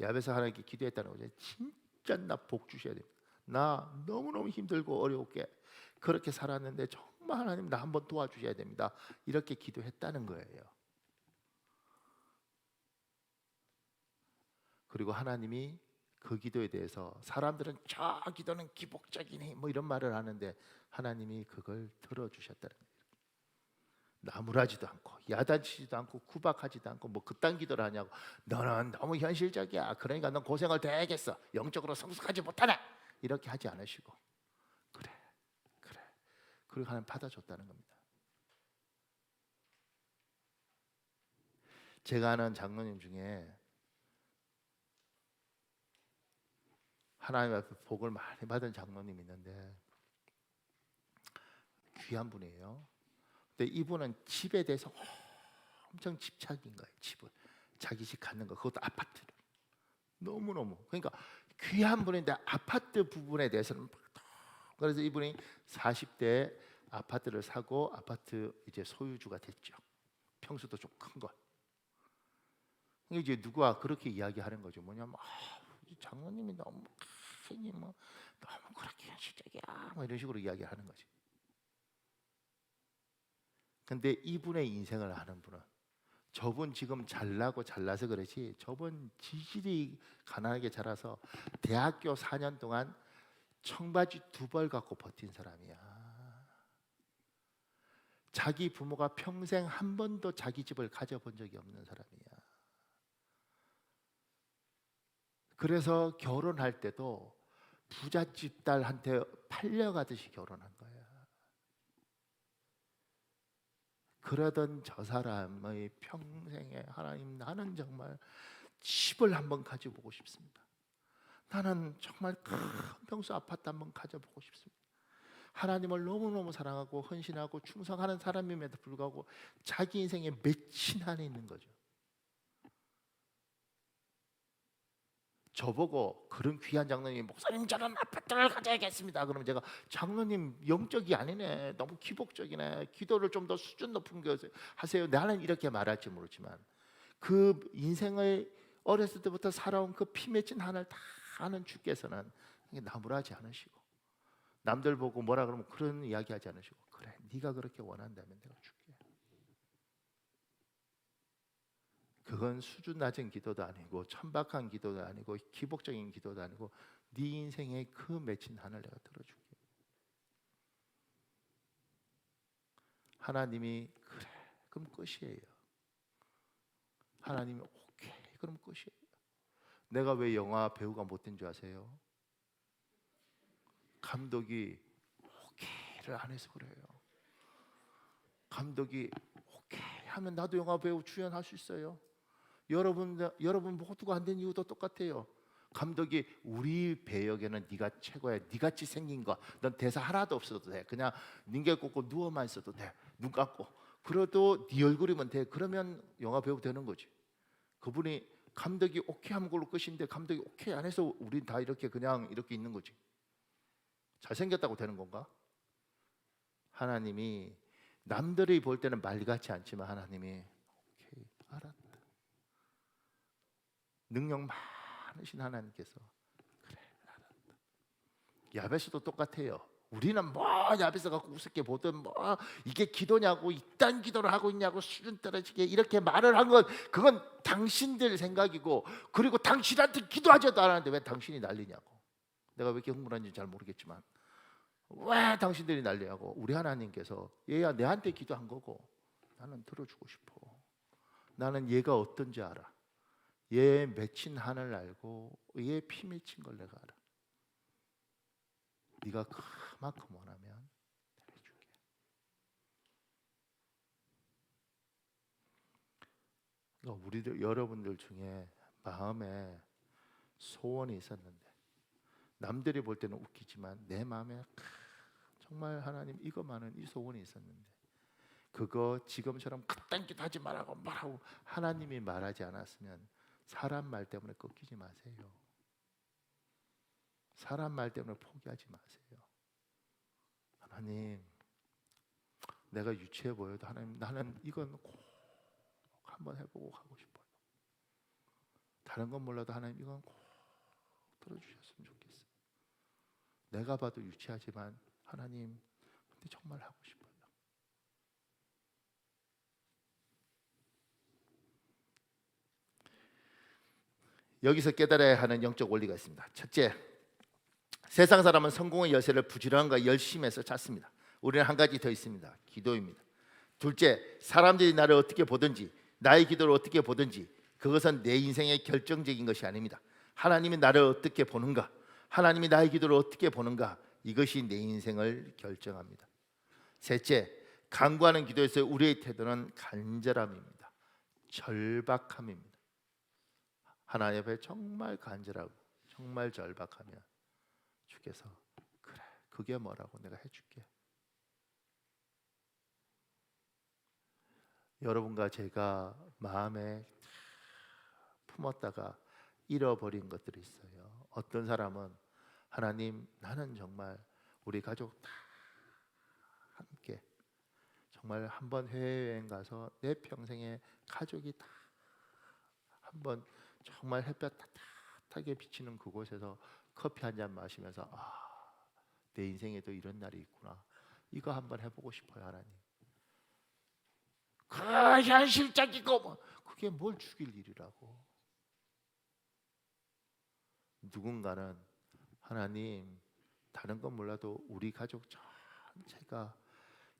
야베스가 하나님께 기도했다는 거죠. 진짜 나 복 주셔야 됩니다. 나 너무너무 힘들고 어렵게 그렇게 살았는데 정말 하나님 나 한번 도와주셔야 됩니다. 이렇게 기도했다는 거예요. 그리고 하나님이 그 기도에 대해서 사람들은 저 기도는 기복적이니 뭐 이런 말을 하는데 하나님이 그걸 들어주셨다는 거예요. 나무라지도 않고 야단치지도 않고 구박하지도 않고 뭐 그딴 기도를 하냐고. 너는 너무 현실적이야. 그러니까 넌 고생을 되겠어. 영적으로 성숙하지 못하네. 이렇게 하지 않으시고 그래. 그리고 하나님 받아줬다는 겁니다. 제가 아는 장로님 중에 하나님 앞에 복을 많이 받은 장로님이 있는데 귀한 분이에요. 근데 이분은 집에 대해서 엄청 집착인 거예요. 집을 자기 집 갖는 거, 그것도 아파트를 너무너무. 그러니까 귀한 분인데 아파트 부분에 대해서는 그래서 이분이 40대에 아파트를 사고 아파트 이제 소유주가 됐죠. 평수도 좀 큰 거. 이제 누가 그렇게 이야기하는 거죠. 뭐냐면 장로님이 너무 뭐 너무 그렇게 현실적이야. 뭐 이런 식으로 이야기하는 거지. 근데 이분의 인생을 아는 분은 저분 지금 잘나고 잘나서 그러지, 저분 지질이 가난하게 자라서 대학교 4년 동안 청바지 2벌 갖고 버틴 사람이야. 자기 부모가 평생 한 번도 자기 집을 가져본 적이 없는 사람이야. 그래서 결혼할 때도 부잣집 딸한테 팔려가듯이 결혼한 거야. 그러던 저 사람의 평생에 하나님, 나는 정말 집을 한번 가져보고 싶습니다. 나는 정말 큰 평수 아파트 한번 가져보고 싶습니다. 하나님을 너무너무 사랑하고 헌신하고 충성하는 사람임에도 불구하고 자기 인생에 맺힌 한이 있는 거죠. 저보고 그런 귀한 장로님이 목사님 저는 아파트를 가져야겠습니다. 그러면 제가 장로님 영적이 아니네, 너무 기복적이네, 기도를 좀 더 수준 높은 거 하세요. 나는 이렇게 말할지 모르지만 그 인생을 어렸을 때부터 살아온 그 피 맺힌 한을 다 아는 주께서는 나무라지 않으시고 남들 보고 뭐라 그러면 그런 이야기하지 않으시고, 그래 네가 그렇게 원한다면 내가 줄게. 그건 수준 낮은 기도도 아니고 천박한 기도도 아니고 기복적인 기도도 아니고 네 인생의 그 맺힌 한을 내가 들어줄게. 하나님이 그래 그럼 끝이에요. 하나님이 오케이 그럼 끝이에요. 내가 왜 영화 배우가 못 된 줄 아세요? 감독이 오케이를 안 해서 그래요. 감독이 오케이 하면 나도 영화 배우 출연할 수 있어요. 여러분 모두가 안 된 이유도 똑같아요. 감독이 우리 배역에는 네가 최고야, 네같이 생긴 거 넌 대사 하나도 없어도 돼, 그냥 닝개 꽂고 누워만 있어도 돼, 눈 감고 그래도 네 얼굴이면 돼. 그러면 영화 배우 되는 거지. 그분이 감독이 오케이 한 걸로 끝인데 감독이 오케이 안 해서 우린 다 이렇게 그냥 이렇게 있는 거지. 잘생겼다고 되는 건가? 하나님이 남들이 볼 때는 말 같지 않지만 하나님이 오케이 알았다, 능력 많으신 하나님께서 그래 알았다. 야베스도 똑같아요. 우리는 뭐 야베스 갖고 우습게 보든 뭐 이게 기도냐고 이딴 기도를 하고 있냐고 수준 떨어지게 이렇게 말을 한 건 그건 당신들 생각이고, 그리고 당신한테 기도하지도 않았는데 왜 당신이 난리냐고. 내가 왜 이렇게 흥분한지 잘 모르겠지만 왜 당신들이 난리냐고. 우리 하나님께서 얘야 내한테 기도한 거고 나는 들어주고 싶어. 나는 얘가 어떤지 알아. 얘 맺힌 한을 알고 얘 피 맺힌 걸 내가 알아. 네가 그만큼 원하면 내가 해줄게. 그러니까 우리들 여러분들 중에 마음에 소원이 있었는데 남들이 볼 때는 웃기지만 내 마음에 정말 하나님 이거만은 이 소원이 있었는데 그거 지금처럼 그딴 기도 하지 말라고 말하고 하나님이 말하지 않았으면 사람 말 때문에 꺾이지 마세요. 사람 말 때문에 포기하지 마세요. 하나님 내가 유치해 보여도 하나님 나는 이건 꼭 한번 해보고 가고 싶어요. 다른 건 몰라도 하나님 이건 꼭 들어주셨으면 좋겠어요. 내가 봐도 유치하지만 하나님 근데 정말 하고 싶어요. 여기서 깨달아야 하는 영적 원리가 있습니다. 첫째, 세상 사람은 성공의 열쇠를 부지런함과 열심에서 찾습니다. 우리는 한 가지 더 있습니다. 기도입니다. 둘째, 사람들이 나를 어떻게 보든지 나의 기도를 어떻게 보든지 그것은 내 인생의 결정적인 것이 아닙니다. 하나님이 나를 어떻게 보는가, 하나님이 나의 기도를 어떻게 보는가, 이것이 내 인생을 결정합니다. 셋째, 간구하는 기도에서 우리의 태도는 간절함입니다. 절박함입니다. 하나님 앞에 정말 간절하고 정말 절박하면 주께서 그래 그게 뭐라고 내가 해줄게. 여러분과 제가 마음에 품었다가 잃어버린 것들이 있어요. 어떤 사람은 하나님 나는 정말 우리 가족 다 함께 정말 한번 해외여행 가서 내 평생에 가족이 다 한번 정말 햇볕 따뜻하게 비치는 그곳에서 커피 한 잔 마시면서 내 인생에도 이런 날이 있구나, 이거 한번 해보고 싶어요. 하나님 그 현실적이고 뭐 그게 뭘 죽일 일이라고. 누군가는 하나님, 다른 건 몰라도 우리 가족 전체가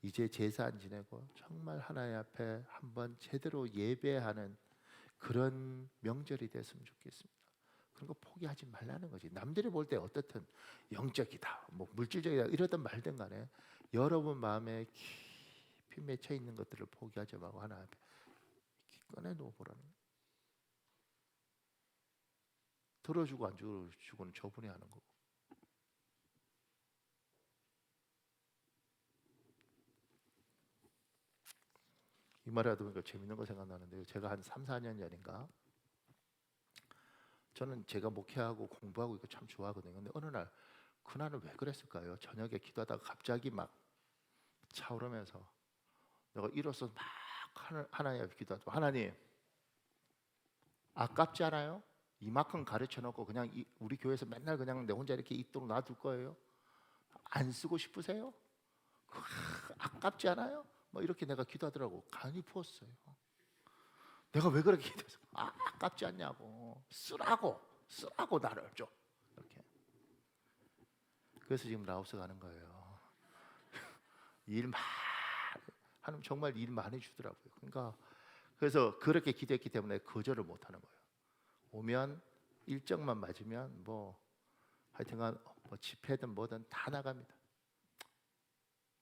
이제 제사 안 지내고 정말 하나님 앞에 한번 제대로 예배하는 그런 명절이 됐으면 좋겠습니다. 그런 거 포기하지 말라는 거지. 남들이 볼 때 어떻든 영적이다, 뭐 물질적이다 이러든 말든 간에 여러분 마음에 깊이 맺혀 있는 것들을 포기하지 말고 하나님 앞에 꺼내 놓아 보라는 거예요. 들어주고 안 들어주고는 저분이 하는 거고. 이 말을 하다 보니까 재밌는 거 생각나는데요. 제가 한 3, 4년 전인가, 저는 제가 목회하고 공부하고 이거 참 좋아하거든요. 근데 어느 날, 그날은 왜 그랬을까요? 저녁에 기도하다가 갑자기 막 차오르면서 내가 일어서 막 하나님 앞에 기도하고, 하나님 아깝지 않아요? 이만큼 가르쳐 놓고 그냥 우리 교회에서 맨날 그냥 내 혼자 이렇게 있도록 놔둘 거예요? 안 쓰고 싶으세요? 아깝지 않아요? 뭐 이렇게 내가 기도하더라고. 간이 부었어요. 내가 왜 그렇게 기도해서 아깝지 않냐고. 쓰라고 나를 좀 이렇게. 그래서 지금 라오스 가는 거예요. 일 많이, 하나님 정말 일 많이 주더라고요. 그러니까 그래서 그렇게 기도했기 때문에 거절을 못 하는 거예요. 오면 일정만 맞으면 뭐 하여튼간 뭐 집회든 뭐든 다 나갑니다.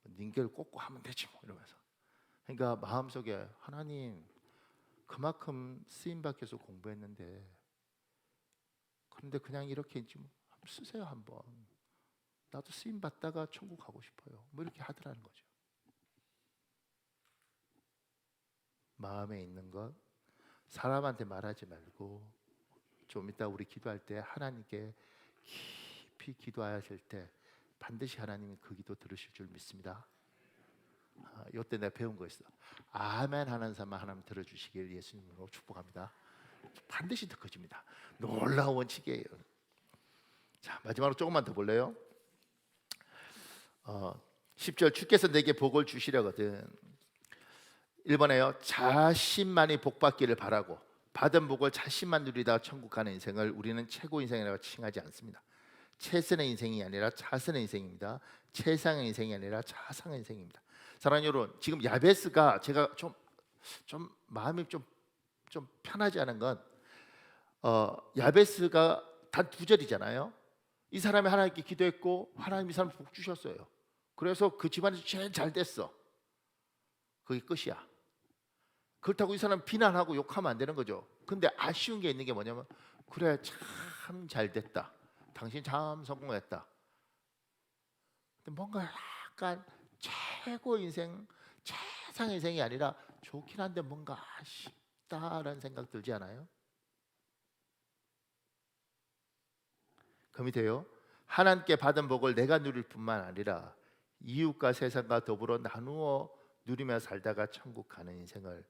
닌겔 꽂고 하면 되지 뭐 이러면서. 그러니까 마음속에 하나님 그만큼 쓰임 받겨서 공부했는데 그런데 그냥 이렇게 좀 쓰세요 한번. 나도 쓰임 받다가 천국 가고 싶어요. 뭐 이렇게 하더라는 거죠. 마음에 있는 것 사람한테 말하지 말고 좀 이따 우리 기도할 때 하나님께 깊이 기도하실 때 반드시 하나님이 그 기도 들으실 줄 믿습니다. 이때 내가 배운 거 있어. 아멘 하는 사람만 하나님 들어주시길 예수님으로 축복합니다. 반드시 듣거집니다. 놀라운 원칙이에요. 자, 마지막으로 조금만 더 볼래요? 10절 주께서 내게 복을 주시려거든 1번에요. 자신만이 복 받기를 바라고 받은 복을 자신만 누리다가 천국 가는 인생을 우리는 최고 인생이라고 칭하지 않습니다. 최선의 인생이 아니라 차선의 인생입니다. 최상의 인생이 아니라 차상의 인생입니다. 사랑하는 여러분, 지금 야베스가 제가 좀 마음이 좀 편하지 않은 건 야베스가 단 2절이잖아요. 이 사람이 하나님께 기도했고 하나님 이 사람 복 주셨어요. 그래서 그 집안에서 제일 잘 됐어. 그게 끝이야. 그렇다고 이 사람 비난하고 욕하면 안 되는 거죠. 근데 아쉬운 게 있는 게 뭐냐면 그래 참 잘 됐다. 당신 참 성공했다. 근데 뭔가 약간 최고 인생, 최상 인생이 아니라 좋긴 한데 뭔가 아쉽다라는 생각 들지 않아요? 그 밑에요. 하나님께 받은 복을 내가 누릴 뿐만 아니라 이웃과 세상과 더불어 나누어 누리며 살다가 천국 가는 인생을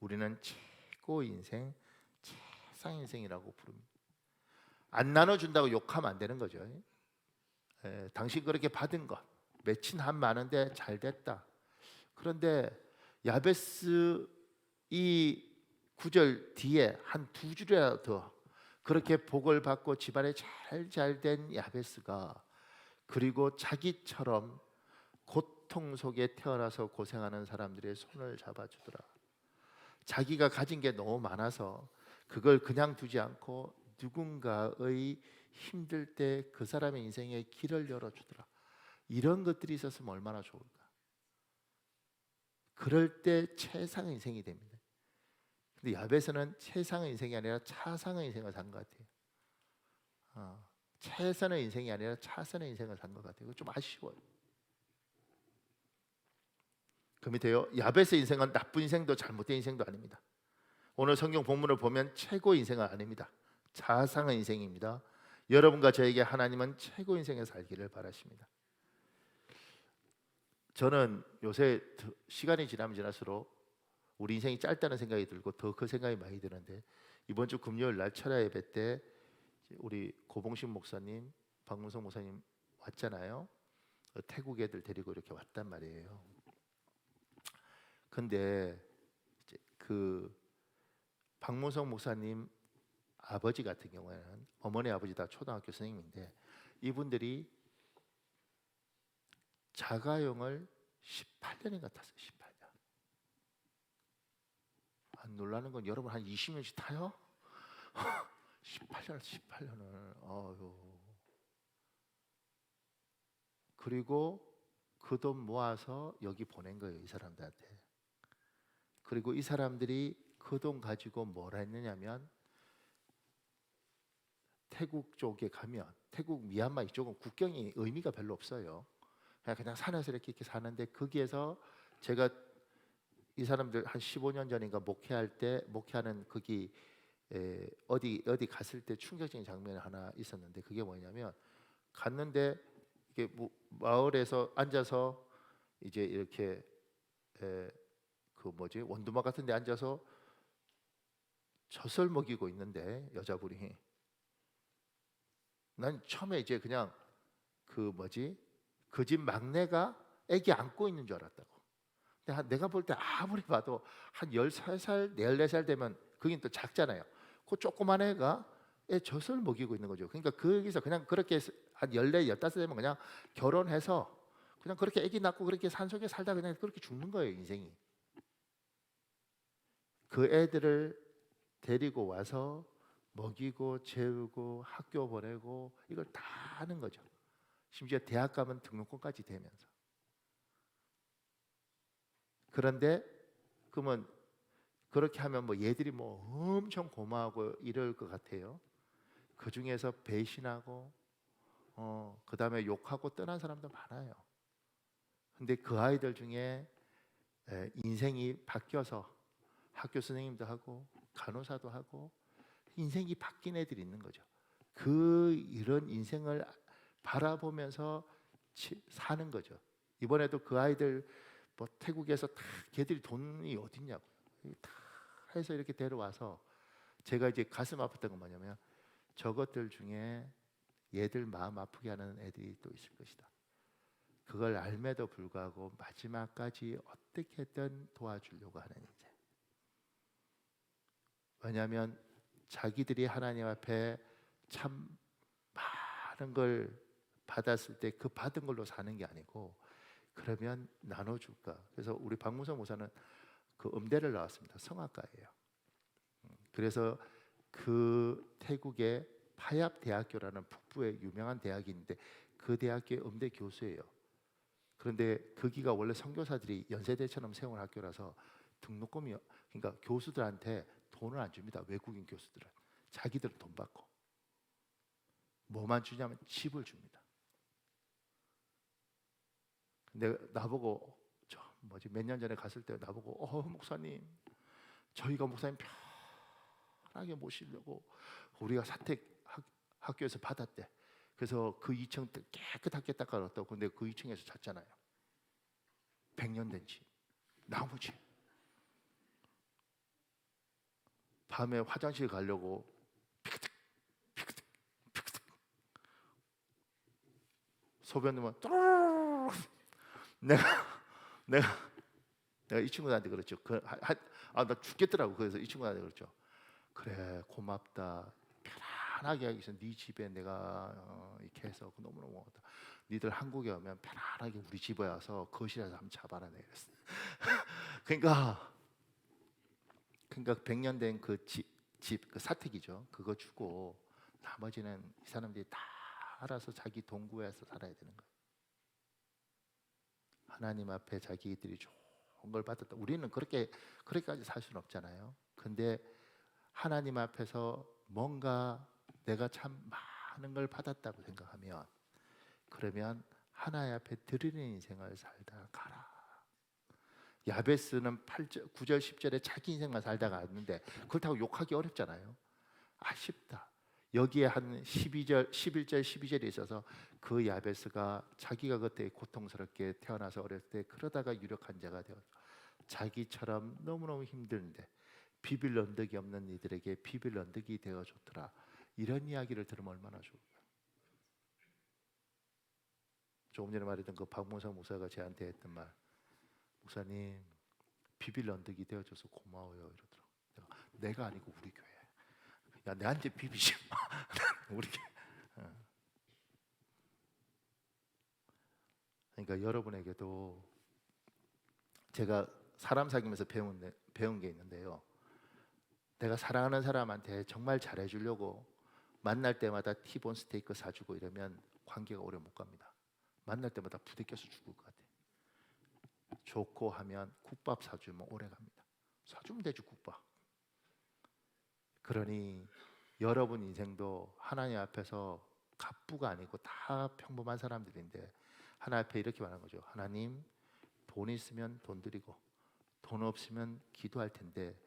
우리는 최고 인생, 최상 인생이라고 부릅니다. 안 나눠준다고 욕하면 안 되는 거죠. 당신 그렇게 받은 것 맺힌 한 많은데 잘 됐다. 그런데 야베스 이 9절 뒤에 한 2줄이라도 더 그렇게 복을 받고 집안에 잘 된 야베스가 그리고 자기처럼 고통 속에 태어나서 고생하는 사람들의 손을 잡아주더라. 자기가 가진 게 너무 많아서 그걸 그냥 두지 않고 누군가의 힘들 때 그 사람의 인생에 길을 열어주더라. 이런 것들이 있었으면 얼마나 좋을까. 그럴 때 최상의 인생이 됩니다. 근데 야베스는 최상의 인생이 아니라 차상의 인생을 산 것 같아요. 최선의 인생이 아니라 차선의 인생을 산 것 같아요. 좀 아쉬워요. 그 밑에요. 야베스의 인생은 나쁜 인생도 잘못된 인생도 아닙니다. 오늘 성경 본문을 보면 최고 인생은 아닙니다. 차상의 인생입니다. 여러분과 저에게 하나님은 최고 인생에 살기를 바라십니다. 저는 요새 시간이 지나면 지날수록 우리 인생이 짧다는 생각이 들고 더 그 생각이 많이 드는데 이번 주 금요일 날 철야 예배 때 우리 고봉식 목사님, 박문성 목사님 왔잖아요. 태국 애들 데리고 이렇게 왔단 말이에요. 근데 그 박문성 목사님 아버지 같은 경우에는 어머니 아버지 다 초등학교 선생님인데 이분들이 자가용을 18년인가 탔어요. 18년. 안 놀라는 건 여러분 한 20년씩 타요? 18년을 어유. 그리고 그 돈 모아서 여기 보낸 거예요, 이 사람들한테. 그리고 이 사람들이 그 돈 가지고 뭘 했느냐면 태국 쪽에 가면 태국 미얀마 이쪽은 국경이 의미가 별로 없어요. 그냥 산에서 이렇게 사는데 거기에서 제가 이 사람들 한 15년 전인가 목회하는 거기 어디 갔을 때 충격적인 장면이 하나 있었는데 그게 뭐냐면 갔는데 이게 마을에서 앉아서 이제 이렇게 그 뭐지 원두막 같은 데 앉아서 젖을 먹이고 있는데 여자분이 난 처음에 이제 그냥 그 뭐지 그 집 막내가 아기 안고 있는 줄 알았다고. 근데 내가 볼 때 아무리 봐도 한 13살, 14살 되면 그긴 또 작잖아요. 그 조그만 애가 애 젖을 먹이고 있는 거죠. 그러니까 거기서 그냥 그렇게 한 14, 15 되면 그냥 결혼해서 그냥 그렇게 아기 낳고 그렇게 산속에 살다 그냥 그렇게 죽는 거예요, 인생이. 그 애들을 데리고 와서 먹이고 재우고 학교 보내고 이걸 다 하는 거죠. 심지어 대학 가면 등록금까지 되면서. 그런데 그러면 그렇게 하면 뭐 얘들이 뭐 엄청 고마워하고 이럴 것 같아요. 그 중에서 배신하고 그다음에 욕하고 떠난 사람도 많아요. 근데 그 아이들 중에 인생이 바뀌어서 학교 선생님도 하고 간호사도 하고 인생이 바뀐 애들이 있는 거죠. 이런 인생을 바라보면서 사는 거죠. 이번에도 그 아이들 뭐 태국에서 다 걔들이 돈이 어딨냐고 다 해서 이렇게 데려와서 제가 이제 가슴 아팠던 건 뭐냐면 저것들 중에 얘들 마음 아프게 하는 애들이 또 있을 것이다. 그걸 알매도 불구하고 마지막까지 어떻게든 도와주려고 하는 인생. 왜냐하면 자기들이 하나님 앞에 참 많은 걸 받았을 때 그 받은 걸로 사는 게 아니고 그러면 나눠줄까. 그래서 우리 박문성 목사는 그 음대를 나왔습니다. 성악가예요. 그래서 그 태국의 파얏 대학교라는 북부의 유명한 대학이 있는데 그 대학교의 음대 교수예요. 그런데 거기가 원래 선교사들이 연세대처럼 세운 학교라서 등록금이 그러니까 교수들한테 돈을 안 줍니다. 외국인 교수들은 자기들은 돈 받고 뭐만 주냐면 집을 줍니다. 근데 나보고 몇 년 전에 갔을 때 나보고 목사님 저희가 목사님 편하게 모시려고 우리가 사택 학교에서 받았대. 그래서 그 2층 깨끗하게 닦아놨다고. 근데 그 2층에서 잤잖아요. 100년 된 집, 나무집. 밤에 화장실 가려고 피크득 피크득 피크득 소변 넣으면 또르르르. 내가 이 친구들한테 그랬죠. 나 죽겠더라고. 그래서 이 친구한테 그랬죠. 그래 고맙다. 편안하게 하기 위해서 네 집에 내가 이렇게 해서 너무너무 고맙다. 니들 한국에 오면 편안하게 우리 집에 와서 거실에서 한번 자봐라 내가 그랬어. 그러니까 100년 된 그 집 그 사택이죠. 그거 주고 나머지는 이 사람들이 다 알아서 자기 돈 구해서 살아야 되는 거예요. 하나님 앞에 자기들이 좋은 걸 받았다. 우리는 그렇게까지 살 수는 없잖아요. 근데 하나님 앞에서 뭔가 내가 참 많은 걸 받았다고 생각하면 그러면 하나님 앞에 드리는 인생을 살다 가라. 야베스는 9절 10절에 자기 인생만 살다가 왔는데 그렇다고 욕하기 어렵잖아요. 아쉽다. 여기에 한 11절 12절에 있어서 그 야베스가 자기가 그때 고통스럽게 태어나서 어렸을 때 그러다가 유력한 자가 되어 자기처럼 너무너무 힘든데 비빌 언덕이 없는 이들에게 비빌 언덕이 되어줬더라. 이런 이야기를 들으면 얼마나 좋을까. 조금 전에 말했던 그 박문성 목사가 저한테 했던 말, 목사님 비빌 언덕이 되어줘서 고마워요 이러더라고. 내가 아니고 우리 교회. 야, 내한테 비비지 마. 우리 교회. 그러니까 여러분에게도 제가 사람 사귀면서 배운 게 있는데요. 내가 사랑하는 사람한테 정말 잘해주려고 만날 때마다 티본 스테이크 사주고 이러면 관계가 오래 못 갑니다. 만날 때마다 부대껴서 죽을 것 같아요. 좋고 하면 국밥 사주면 오래 갑니다. 사주면 되죠, 국밥. 그러니 여러분 인생도 하나님 앞에서 갑부가 아니고 다 평범한 사람들인데 하나님 앞에 이렇게 말하는 거죠. 하나님, 돈 있으면 돈 드리고 돈 없으면 기도할 텐데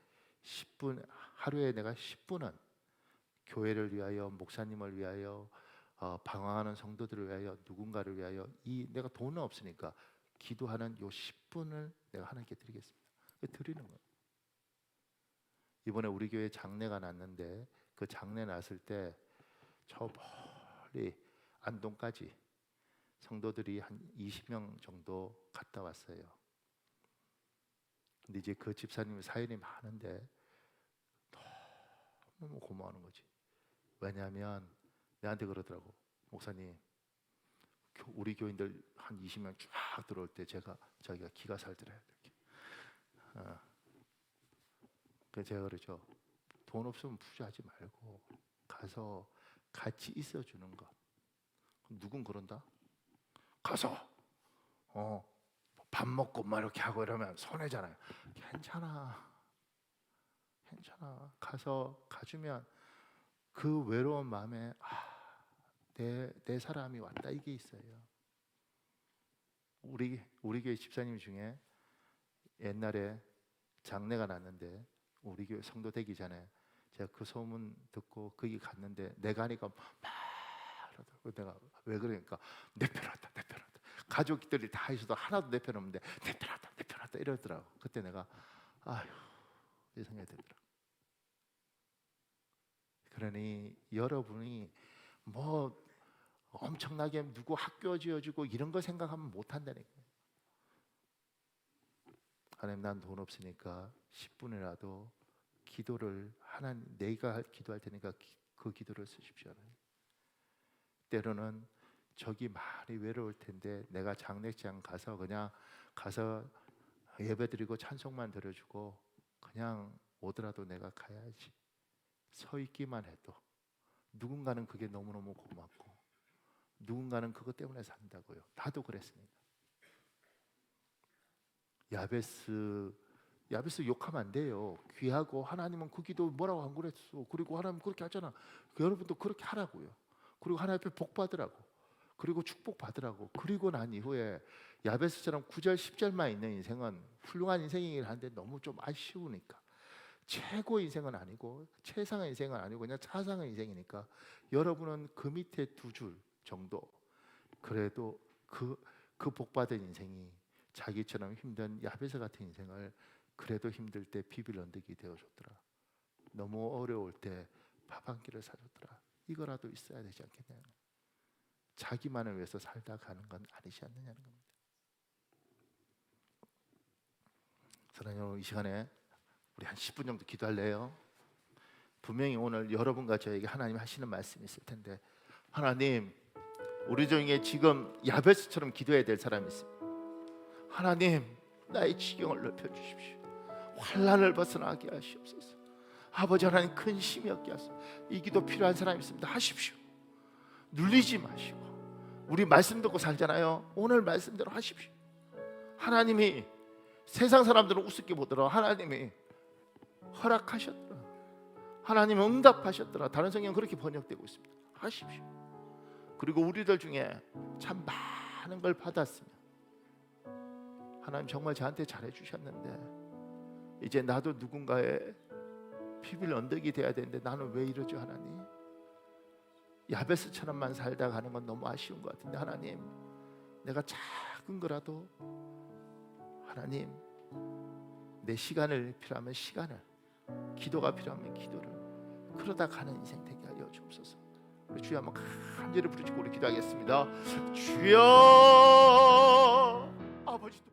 10분, 하루에 내가 10분은 교회를 위하여, 목사님을 위하여, 방황하는 성도들을 위하여, 누군가를 위하여, 이 내가 돈은 없으니까 기도하는 요 10분을 내가 하나님께 드리겠습니다. 드리는 거예요. 이번에 우리 교회 장례가 났는데 그 장례 났을 때 저 멀리 안동까지 성도들이 한 20명 정도 갔다 왔어요. 근데 이제 그 집사님이 사연이 많은데 너무 고마워하는 거지. 왜냐하면 내한테 그러더라고. 목사님, 우리 교인들 한 20명 쫙 들어올 때 자기가 기가 살더래요. 그래서 제가 그러죠. 돈 없으면 부자하지 말고 가서 같이 있어주는 것. 누군 그런다? 가서 밥 먹고 막 이렇게 하고 이러면 손해잖아요. 괜찮아. 가주면 그 외로운 마음에 내 사람이 왔다 이게 있어요. 우리 교회 집사님 중에 옛날에 장례가 났는데 우리 교회 성도 되기 전에 제가 그 소문 듣고 거기 갔는데 내가 하니까 막 이러더라고요. 내가 왜 그러니까 내 편 왔다. 가족들이 다 있어도 하나도 내 편 없는데 내 편 왔다 이러더라고. 그때 내가 아휴 이 생각이 들더라고. 그러니 여러분이 뭐 엄청나게 누구 학교 지어주고 이런 거 생각하면 못한다니까요. 하나님, 난 돈 없으니까 10분이라도 기도를 하나님, 내가 기도할 테니까 그 기도를 쓰십시오. 때로는 저기 많이 외로울 텐데 내가 장례장 가서 그냥 가서 예배드리고 찬송만 들어주고 그냥 오더라도 내가 가야지. 서 있기만 해도 누군가는 그게 너무너무 고맙고 누군가는 그것 때문에 산다고요. 나도 그랬습니다. 야베스 욕하면 안 돼요. 귀하고 하나님은 그 기도 뭐라고 안 그랬어. 그리고 하나님 그렇게 하잖아. 여러분도 그렇게 하라고요. 그리고 하나님 앞에 복 받으라고. 그리고 축복 받으라고. 그리고 난 이후에 야베스처럼 9절 10절만 있는 인생은 훌륭한 인생이긴 한데 너무 좀 아쉬우니까 최고 인생은 아니고 최상의 인생은 아니고 그냥 차상의 인생이니까 여러분은 그 밑에 2줄 정도 그래도 그 복 받은 인생이 자기처럼 힘든 야베스 같은 인생을 그래도 힘들 때 비빌 언덕이 되어줬더라. 너무 어려울 때 밥 한 끼를 사줬더라. 이거라도 있어야 되지 않겠냐. 자기만을 위해서 살다 가는 건 아니지 않느냐는 겁니다. 사랑하는 여러분, 이 시간에 우리 한 10분 정도 기도할래요? 분명히 오늘 여러분과 저에게 하나님 하시는 말씀이 있을 텐데 하나님, 우리 중에 지금 야베스처럼 기도해야 될 사람이 있습니다. 하나님, 나의 지경을 넓혀주십시오. 환난을 벗어나게 하시옵소서. 아버지 하나님, 근심이 없게 하소서. 이 기도 필요한 사람이 있습니다. 하십시오. 눌리지 마시고 우리 말씀 듣고 살잖아요. 오늘 말씀대로 하십시오. 하나님이 세상 사람들은 우습게 보더라. 하나님이 허락하셨더라. 하나님은 응답하셨더라. 다른 성경 그렇게 번역되고 있습니다. 하십시오. 그리고 우리들 중에 참 많은 걸 받았으면 하나님 정말 저한테 잘해주셨는데 이제 나도 누군가의 비빌 언덕이 돼야 되는데 나는 왜 이러죠 하나님? 야베스처럼만 살다 가는 건 너무 아쉬운 것 같은데 하나님, 내가 작은 거라도 하나님 내 시간을 필요하면 시간을, 기도가 필요하면 기도를, 그러다 가는 인생 되게 하여 주옵소서. 우리 주여 한번 간절히 부르짖고 우리 기도하겠습니다. 주여, 아버지.